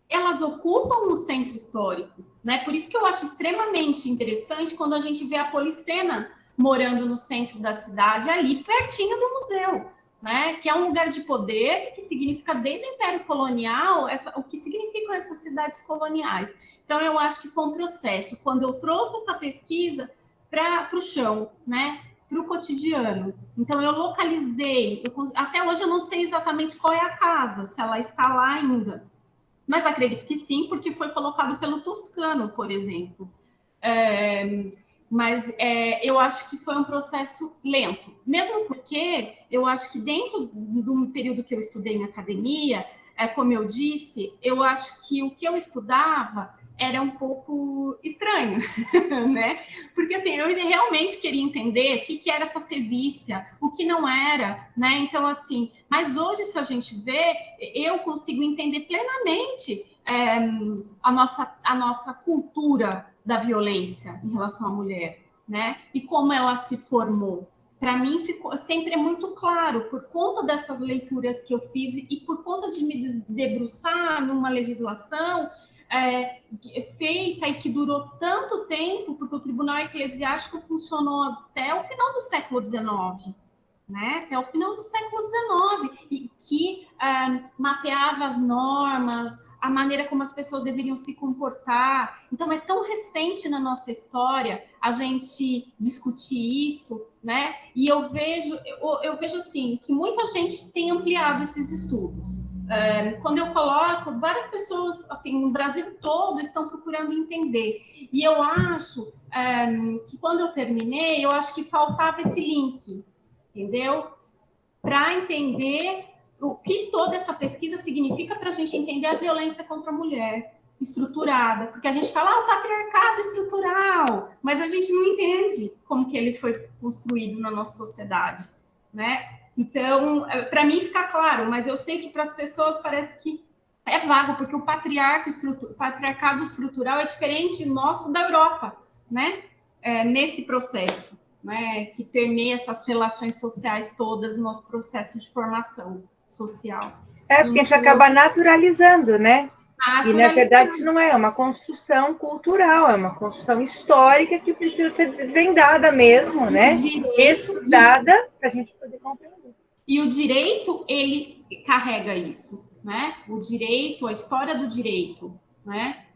elas ocupam o centro histórico, né? Por isso que eu acho extremamente interessante quando a gente vê a Policena morando no centro da cidade, ali pertinho do museu, né? Que é um lugar de poder, que significa desde o Império Colonial, o que significam essas cidades coloniais. Então, eu acho que foi um processo. Quando eu trouxe essa pesquisa para o chão, né? Para o cotidiano. Então, eu localizei. Até hoje, eu não sei exatamente qual é a casa, se ela está lá ainda. Mas acredito que sim, porque foi colocado pelo Toscano, por exemplo. Mas eu acho que foi um processo lento, mesmo porque eu acho que dentro do período que eu estudei na academia, como eu disse, eu acho que o que eu estudava era um pouco estranho, né? Porque assim, eu realmente queria entender o que era essa servícia, o que não era, né? Então, assim, mas hoje, se a gente vê, eu consigo entender plenamente a nossa cultura da violência em relação à mulher, né? E como ela se formou. Para mim, sempre é muito claro, por conta dessas leituras que eu fiz e por conta de me debruçar numa legislação feita e que durou tanto tempo, porque o Tribunal Eclesiástico funcionou até o final do século XIX, né? Até o final do século XIX, e que mapeava as normas, a maneira como as pessoas deveriam se comportar. Então, é tão recente na nossa história a gente discutir isso, né? E eu vejo assim, que muita gente tem ampliado esses estudos. Quando eu coloco, várias pessoas, assim, no Brasil todo, estão procurando entender. E eu acho que quando eu terminei, eu acho que faltava esse link, entendeu? Para entender o que toda essa pesquisa significa para a gente entender a violência contra a mulher estruturada, porque a gente fala o patriarcado estrutural, mas a gente não entende como que ele foi construído na nossa sociedade, né? Então, para mim fica claro, mas eu sei que para as pessoas parece que é vago, porque o patriarcado estrutural é diferente nosso da Europa, né? Nesse processo, né, que permeia essas relações sociais todas no nosso processo de formação social. Porque a gente acaba naturalizando, né? E, na verdade, isso não é uma construção cultural, é uma construção histórica que precisa ser desvendada mesmo, né? Estudada para a gente poder compreender. E o direito, ele carrega isso, né? O direito, a história do direito, né?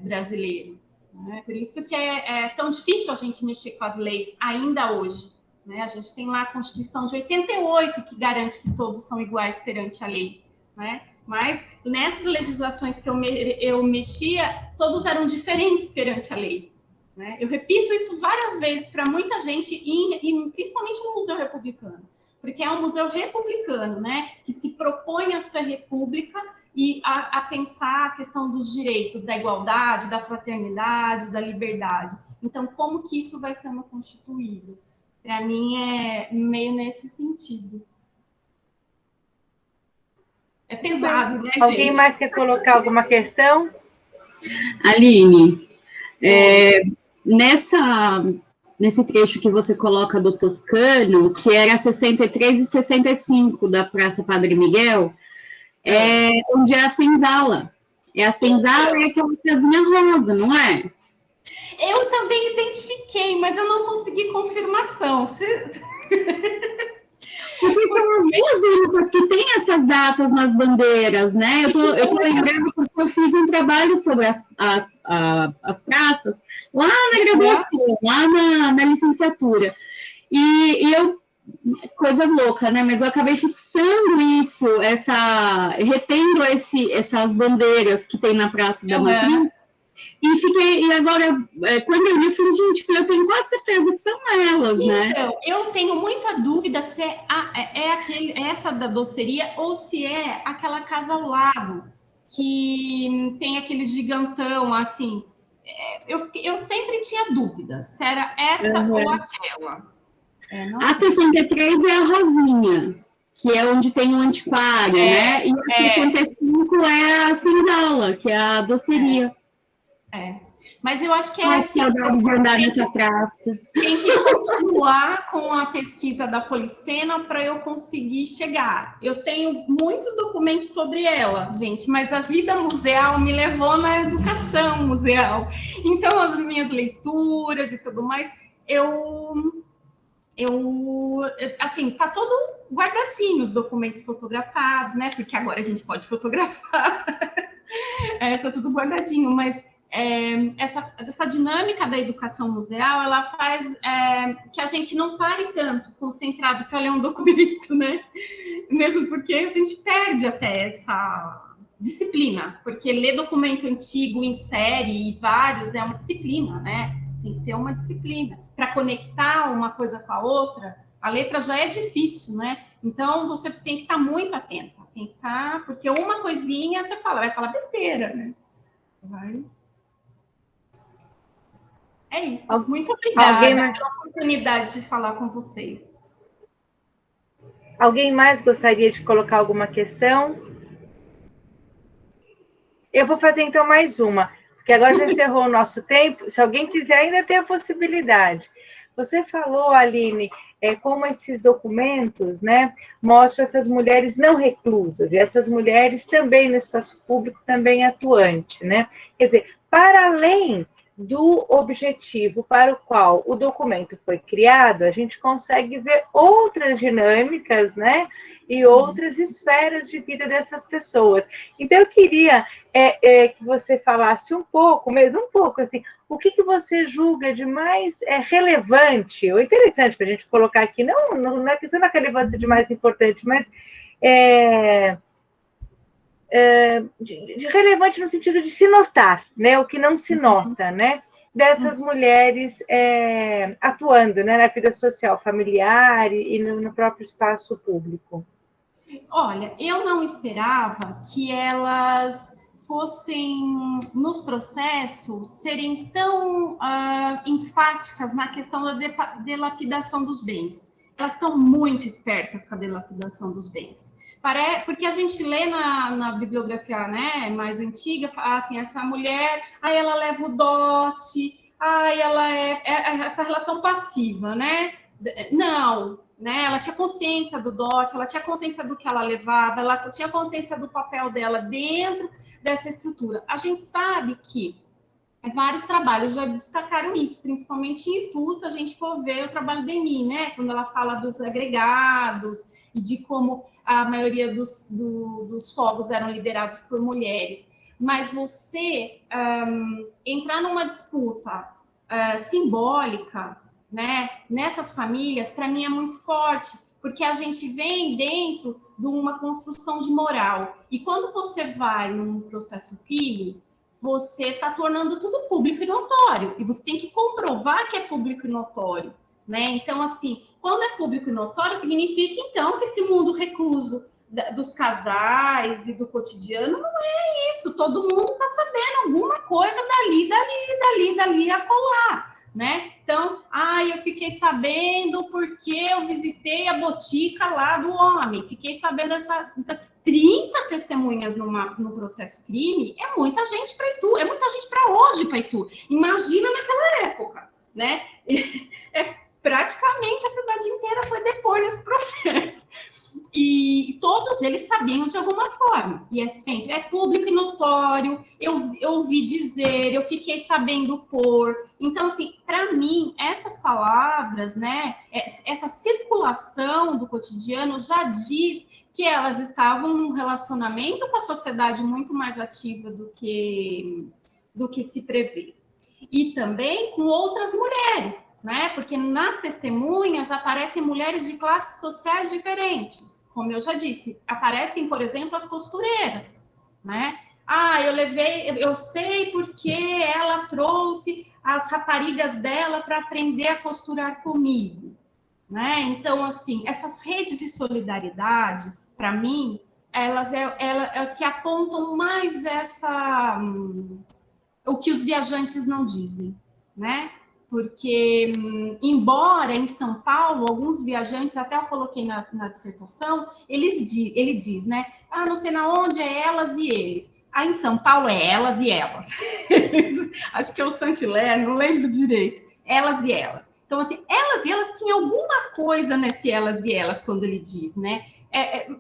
Brasileiro. Né? Por isso que é tão difícil a gente mexer com as leis ainda hoje. Né? A gente tem lá a Constituição de 88, que garante que todos são iguais perante a lei. Né? Mas nessas legislações que eu mexia, todos eram diferentes perante a lei. Né? Eu repito isso várias vezes para muita gente, e principalmente no Museu Republicano, porque é um museu republicano, né? Que se propõe a ser república e a pensar a questão dos direitos, da igualdade, da fraternidade, da liberdade. Então, como que isso vai sendo constituído? Para mim, é meio nesse sentido. É pesado, né, gente? Alguém mais quer colocar alguma questão? Aline, nesse trecho que você coloca do Toscano, que era 63 e 65 da Praça Padre Miguel, onde é a senzala. A senzala é aquela casinha rosa, não é? Eu também identifiquei, mas eu não consegui confirmação. Porque são as duas únicas que têm essas datas nas bandeiras, né? Eu tô lembrando porque eu fiz um trabalho sobre as praças lá na graduação, lá na licenciatura. E eu, coisa louca, né? Mas eu acabei fixando isso, retendo essas bandeiras que tem na Praça da Matriz. E agora, quando eu li, eu falei, gente, eu tenho quase certeza que são elas, né? Então, eu tenho muita dúvida se essa da doceria ou se é aquela casa ao lado, que tem aquele gigantão, assim. Eu sempre tinha dúvidas se era essa ou aquela. A 63 é a rosinha, que é onde tem o antiquário, né? E a 65 é a senzala, que é a doceria. Mas eu acho que é Ai, saudade de andar nessa praça. Tem que continuar com a pesquisa da Policena para eu conseguir chegar. Eu tenho muitos documentos sobre ela, gente, mas a vida museal me levou na educação museal. Então, as minhas leituras e tudo mais, assim, tá todo guardadinho os documentos fotografados, né? Porque agora a gente pode fotografar. Tá tudo guardadinho, mas essa dinâmica da educação museal, ela faz que a gente não pare tanto concentrado para ler um documento, né? Mesmo porque a gente perde até essa disciplina, porque ler documento antigo em série e vários é uma disciplina, né? Você tem que ter uma disciplina. Para conectar uma coisa com a outra, a letra já é difícil, né? Então, você tem que estar muito atenta. Tem que estar, porque uma coisinha você vai falar besteira, né? Vai. É isso. Muito obrigada pela oportunidade de falar com vocês. Alguém mais gostaria de colocar alguma questão? Eu vou fazer então mais uma, porque agora já encerrou o nosso tempo. Se alguém quiser, ainda tem a possibilidade. Você falou, Aline, como esses documentos, né, mostram essas mulheres não reclusas, e essas mulheres também no espaço público, também atuante, né? Quer dizer, para além do objetivo para o qual o documento foi criado, a gente consegue ver outras dinâmicas, né, e outras esferas de vida dessas pessoas. Então, eu queria que você falasse um pouco, assim, o que você julga de mais relevante, ou interessante para a gente colocar aqui, não é questão da relevância de mais importante, mas de relevante no sentido de se notar, né, o que não se nota, né, dessas mulheres atuando, né, na vida social, familiar e no próprio espaço público. Olha, eu não esperava que elas fossem, nos processos, serem tão enfáticas na questão da delapidação dos bens. Elas estão muito espertas com a delapidação dos bens. Porque a gente lê na bibliografia, né, mais antiga, assim, essa mulher, aí ela leva o dote, aí ela essa relação passiva, né? Não, né? Ela tinha consciência do dote, ela tinha consciência do que ela levava, ela tinha consciência do papel dela dentro dessa estrutura. A gente sabe que vários trabalhos já destacaram isso, principalmente em Itu, se a gente for ver o trabalho da Eni, né? Quando ela fala dos agregados e de como a maioria dos fogos eram liderados por mulheres. Mas você entrar numa disputa simbólica, né, nessas famílias, para mim é muito forte, porque a gente vem dentro de uma construção de moral. E quando você vai num processo crime, você está tornando tudo público e notório. E você tem que comprovar que é público e notório, né? Então, assim, quando é público e notório, significa, então, que esse mundo recluso dos casais e do cotidiano não é isso. Todo mundo está sabendo alguma coisa dali, acolá, né? Então, eu fiquei sabendo porque eu visitei a botica lá do homem. Fiquei sabendo essa... 30 testemunhas no processo crime é muita gente para Itu, é muita gente para hoje para Itu. Imagina naquela época, né? Praticamente a cidade inteira foi depor nesse processo. E todos eles sabiam de alguma forma. E sempre público e notório, eu ouvi dizer, eu fiquei sabendo por. Então, assim, para mim, essas palavras, né, essa circulação do cotidiano já diz que elas estavam num relacionamento com a sociedade muito mais ativa do que se prevê. E também com outras mulheres, né? Porque nas testemunhas aparecem mulheres de classes sociais diferentes. Como eu já disse, aparecem, por exemplo, as costureiras, né? Eu sei porque ela trouxe as raparigas dela para aprender a costurar comigo, né? Então, assim, essas redes de solidariedade, para mim, elas é que apontam mais o que os viajantes não dizem, né? Porque, embora em São Paulo, alguns viajantes, até eu coloquei na dissertação, ele diz, né? Não sei na onde é elas e eles. Aí em São Paulo é elas e elas. Acho que é o Saint-Hilaire, não lembro direito. Elas e elas. Então, assim, elas e elas tinha alguma coisa nesse elas e elas, quando ele diz, né?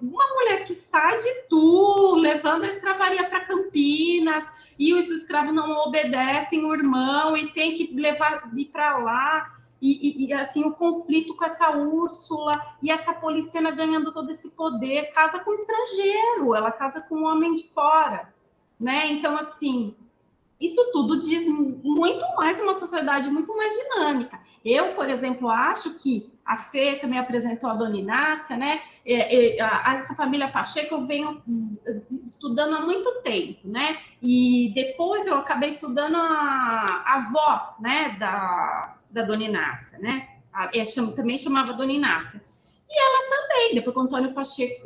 Uma mulher que sai de Tu, levando a escravaria para Campinas, e os escravos não obedecem o irmão, e tem que levar ir para lá, e assim, o conflito com essa Úrsula, e essa Policena ganhando todo esse poder, casa com um estrangeiro, ela casa com um homem de fora, né? Então, assim, isso tudo diz muito mais uma sociedade muito mais dinâmica. Eu, por exemplo, acho que a Fê também apresentou a Dona Inácia, né? Essa família Pacheco eu venho estudando há muito tempo, né? E depois eu acabei estudando a avó, né, da Dona Inácia, né? Também chamava Dona Inácia. E ela também, depois com o Antônio Pacheco,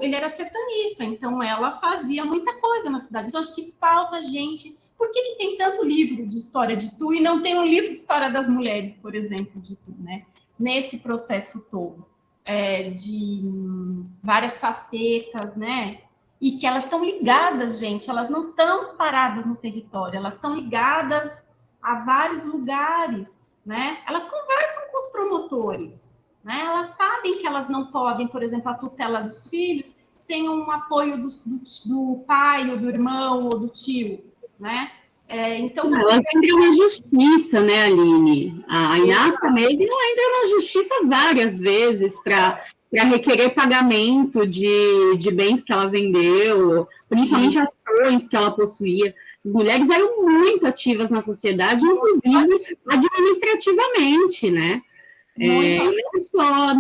ele era sertanista, então ela fazia muita coisa na cidade. Então, acho que falta gente. Por que tem tanto livro de história de Tu e não tem um livro de história das mulheres, por exemplo, de Tu, né? Nesse processo todo, de várias facetas, né? E que elas estão ligadas, gente, elas não estão paradas no território, elas estão ligadas a vários lugares, né? Elas conversam com os promotores, né? Elas sabem que elas não podem, por exemplo, a tutela dos filhos sem um apoio do pai, ou do irmão, ou do tio, né? Então, elas entram na justiça, né, Aline? A Inácia mesmo entra na justiça várias vezes para requerer pagamento de bens que ela vendeu, principalmente ações que ela possuía. Essas mulheres eram muito ativas na sociedade, inclusive administrativamente, né? Não só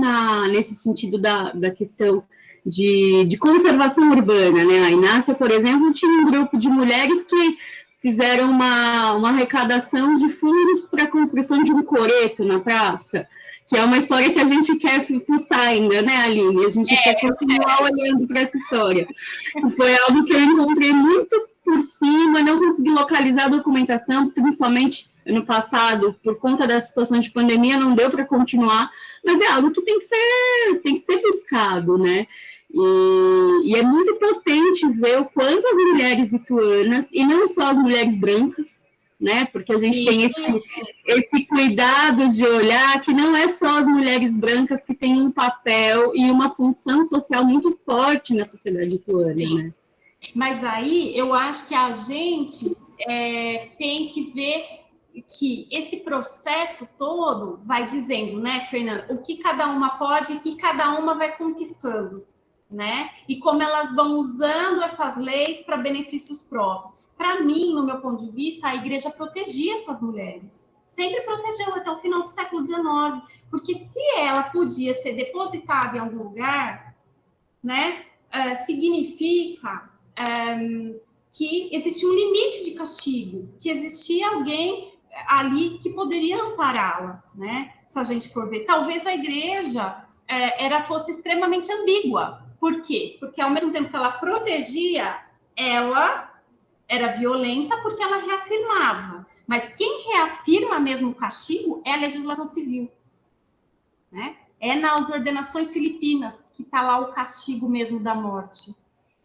nesse sentido da questão de conservação urbana, né? A Inácia, por exemplo, tinha um grupo de mulheres que fizeram uma arrecadação de fundos para a construção de um coreto na praça, que é uma história que a gente quer fuçar ainda, né, Aline? A gente quer continuar olhando para essa história. Foi algo que eu encontrei muito por cima, não consegui localizar a documentação, principalmente ano passado, por conta da situação de pandemia, não deu para continuar, mas é algo que tem que ser buscado, né? E é muito potente ver o quanto as mulheres ituanas, e não só as mulheres brancas, né? Porque a gente tem esse cuidado de olhar que não é só as mulheres brancas que têm um papel e uma função social muito forte na sociedade ituana, né? Mas aí eu acho que a gente tem que ver que esse processo todo vai dizendo, né, Fernanda, o que cada uma pode e o que cada uma vai conquistando, né? E como elas vão usando essas leis para benefícios próprios. Para mim, no meu ponto de vista, a igreja protegia essas mulheres. Sempre protegeu até o final do século XIX, porque se ela podia ser depositada em algum lugar, né, significa que existia um limite de castigo, que existia alguém ali que poderia ampará-la, né? Se a gente for ver, talvez a igreja fosse extremamente ambígua. Por quê? Porque ao mesmo tempo que ela protegia, ela era violenta porque ela reafirmava. Mas quem reafirma mesmo o castigo é a legislação civil, né? É nas ordenações filipinas que está lá o castigo mesmo da morte.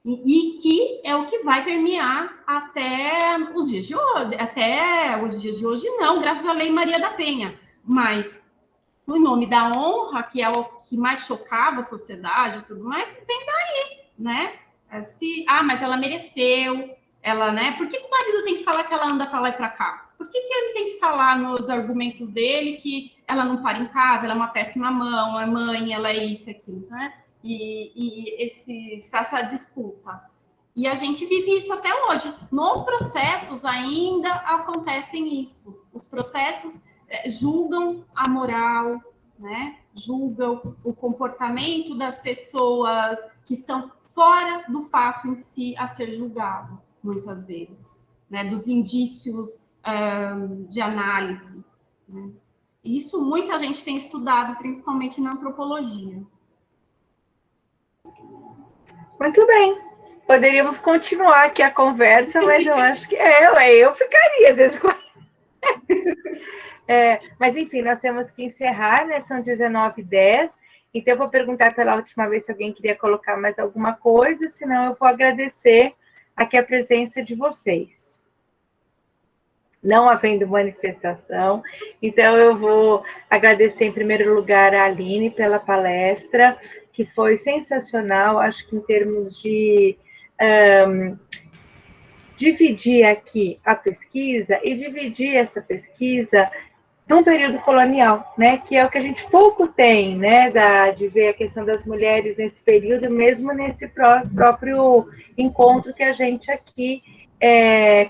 E que é o que vai permear até os dias de hoje, não, graças à Lei Maria da Penha. Mas o nome da honra, que é o que mais chocava a sociedade e tudo mais, vem daí, né? Mas ela mereceu, né? Por que o marido tem que falar que ela anda para lá e para cá? Por que ele tem que falar nos argumentos dele que ela não para em casa, ela é uma péssima mãe, ela é isso e aquilo, né? E essa disputa. E a gente vive isso até hoje. Nos processos ainda acontecem isso. Os processos julgam a moral, né? Julgam o comportamento das pessoas que estão fora do fato em si a ser julgado, muitas vezes, né? Dos indícios de análise, né? Isso muita gente tem estudado, principalmente na antropologia. Muito bem. Poderíamos continuar aqui a conversa, mas eu acho que eu ficaria, às vezes. Mas, enfim, nós temos que encerrar, né? São 19h10. Então, eu vou perguntar pela última vez se alguém queria colocar mais alguma coisa, senão eu vou agradecer aqui a presença de vocês. Não havendo manifestação, então eu vou agradecer em primeiro lugar a Aline pela palestra, que foi sensacional, acho que em termos de dividir aqui a pesquisa e dividir essa pesquisa num período colonial, né, que é o que a gente pouco tem, né, de ver a questão das mulheres nesse período, mesmo nesse próprio encontro que a gente aqui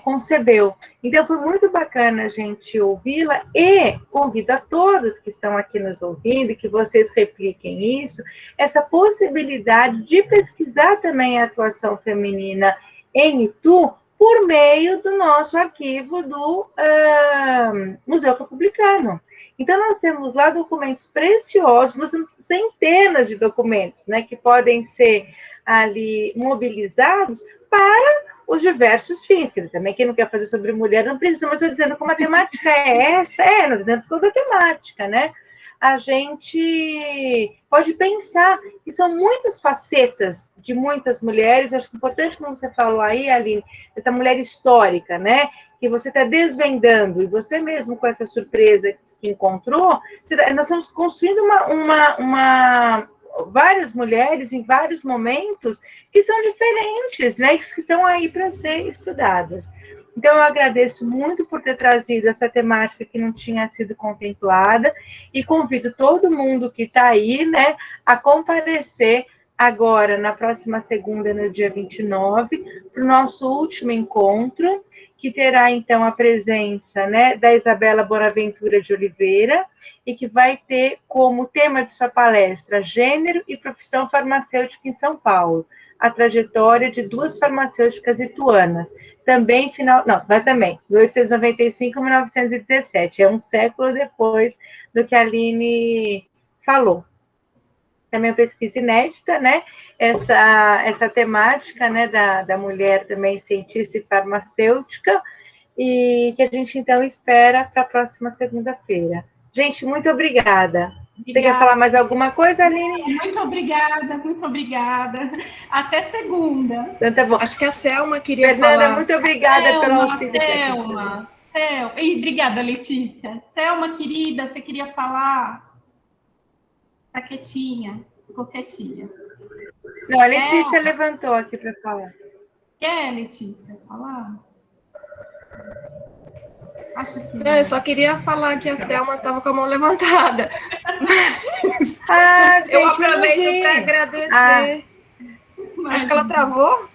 concebeu. Então, foi muito bacana a gente ouvi-la e convido a todos que estão aqui nos ouvindo, que vocês repliquem isso, essa possibilidade de pesquisar também a atuação feminina em Itu, por meio do nosso arquivo do Museu Republicano. Então, nós temos lá documentos preciosos, nós temos centenas de documentos, né, que podem ser ali mobilizados para os diversos fins. Quer dizer, também quem não quer fazer sobre mulher não precisa, mas eu estou dizendo como a temática é essa, não estou dizendo toda a temática, né? A gente pode pensar que são muitas facetas de muitas mulheres. Acho que é importante, como você falou aí, Aline, essa mulher histórica, né? Que você está desvendando, e você mesmo com essa surpresa que encontrou, nós estamos construindo várias mulheres em vários momentos que são diferentes, né? Que estão aí para ser estudadas. Então, eu agradeço muito por ter trazido essa temática que não tinha sido contemplada e convido todo mundo que está aí, né, a comparecer agora, na próxima segunda, no dia 29, para o nosso último encontro, que terá, então, a presença, né, da Isabela Bonaventura de Oliveira e que vai ter como tema de sua palestra Gênero e Profissão Farmacêutica em São Paulo, a trajetória de duas farmacêuticas ituanas. Também, 1895 a 1917, é um século depois do que a Aline falou. Também uma pesquisa inédita, né? Essa temática, né, da mulher também cientista e farmacêutica, e que a gente, então, espera para a próxima segunda-feira. Gente, muito obrigada. Você quer falar mais alguma coisa, Aline? Muito obrigada, muito obrigada. Até segunda. Então, tá bom. Acho que a Selma queria Fernanda, falar. muito obrigada pelo auxílio. Selma. E obrigada, Letícia. Selma, querida, você queria falar? Tá quietinha, ficou quietinha. Não, a Letícia levantou aqui para falar. Quer, Letícia, falar? Acho que eu só queria falar que a Selma estava com a mão levantada. Mas gente, eu aproveito para agradecer. Acho que ela travou.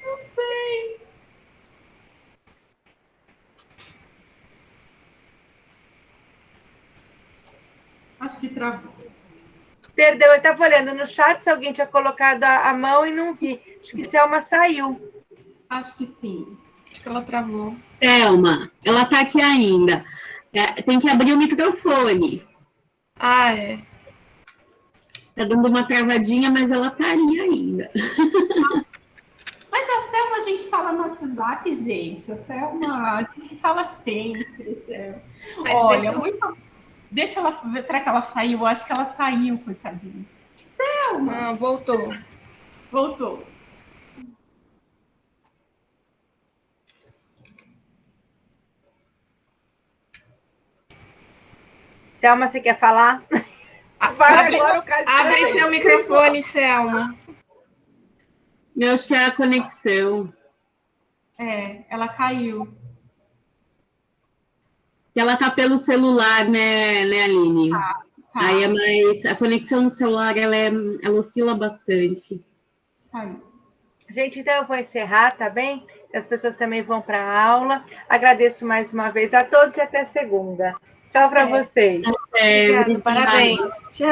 Não sei. Acho que travou. Perdeu, eu estava olhando no chat se alguém tinha colocado a mão e não vi. Acho que Selma saiu. Acho que sim. Acho que ela travou. Selma, ela está aqui ainda. Tem que abrir o microfone. Ah, é. Está dando uma travadinha, mas ela está ali ainda. Mas a Selma a gente fala no WhatsApp, gente. A Selma, a gente fala sempre, Selma. Olha, deixa ela ver. Será que ela saiu? Eu acho que ela saiu, coitadinha. Selma! Ah, voltou. Voltou. Selma, você quer falar? Abre seu microfone, Selma. Eu acho que é a conexão. Ela caiu. Ela tá pelo celular, né, Aline? Tá. Aí a conexão no celular, ela oscila bastante. Saiu. Gente, então eu vou encerrar, tá bem? As pessoas também vão para a aula. Agradeço mais uma vez a todos e até segunda. Tchau para vocês. Obrigada, parabéns. Tchau.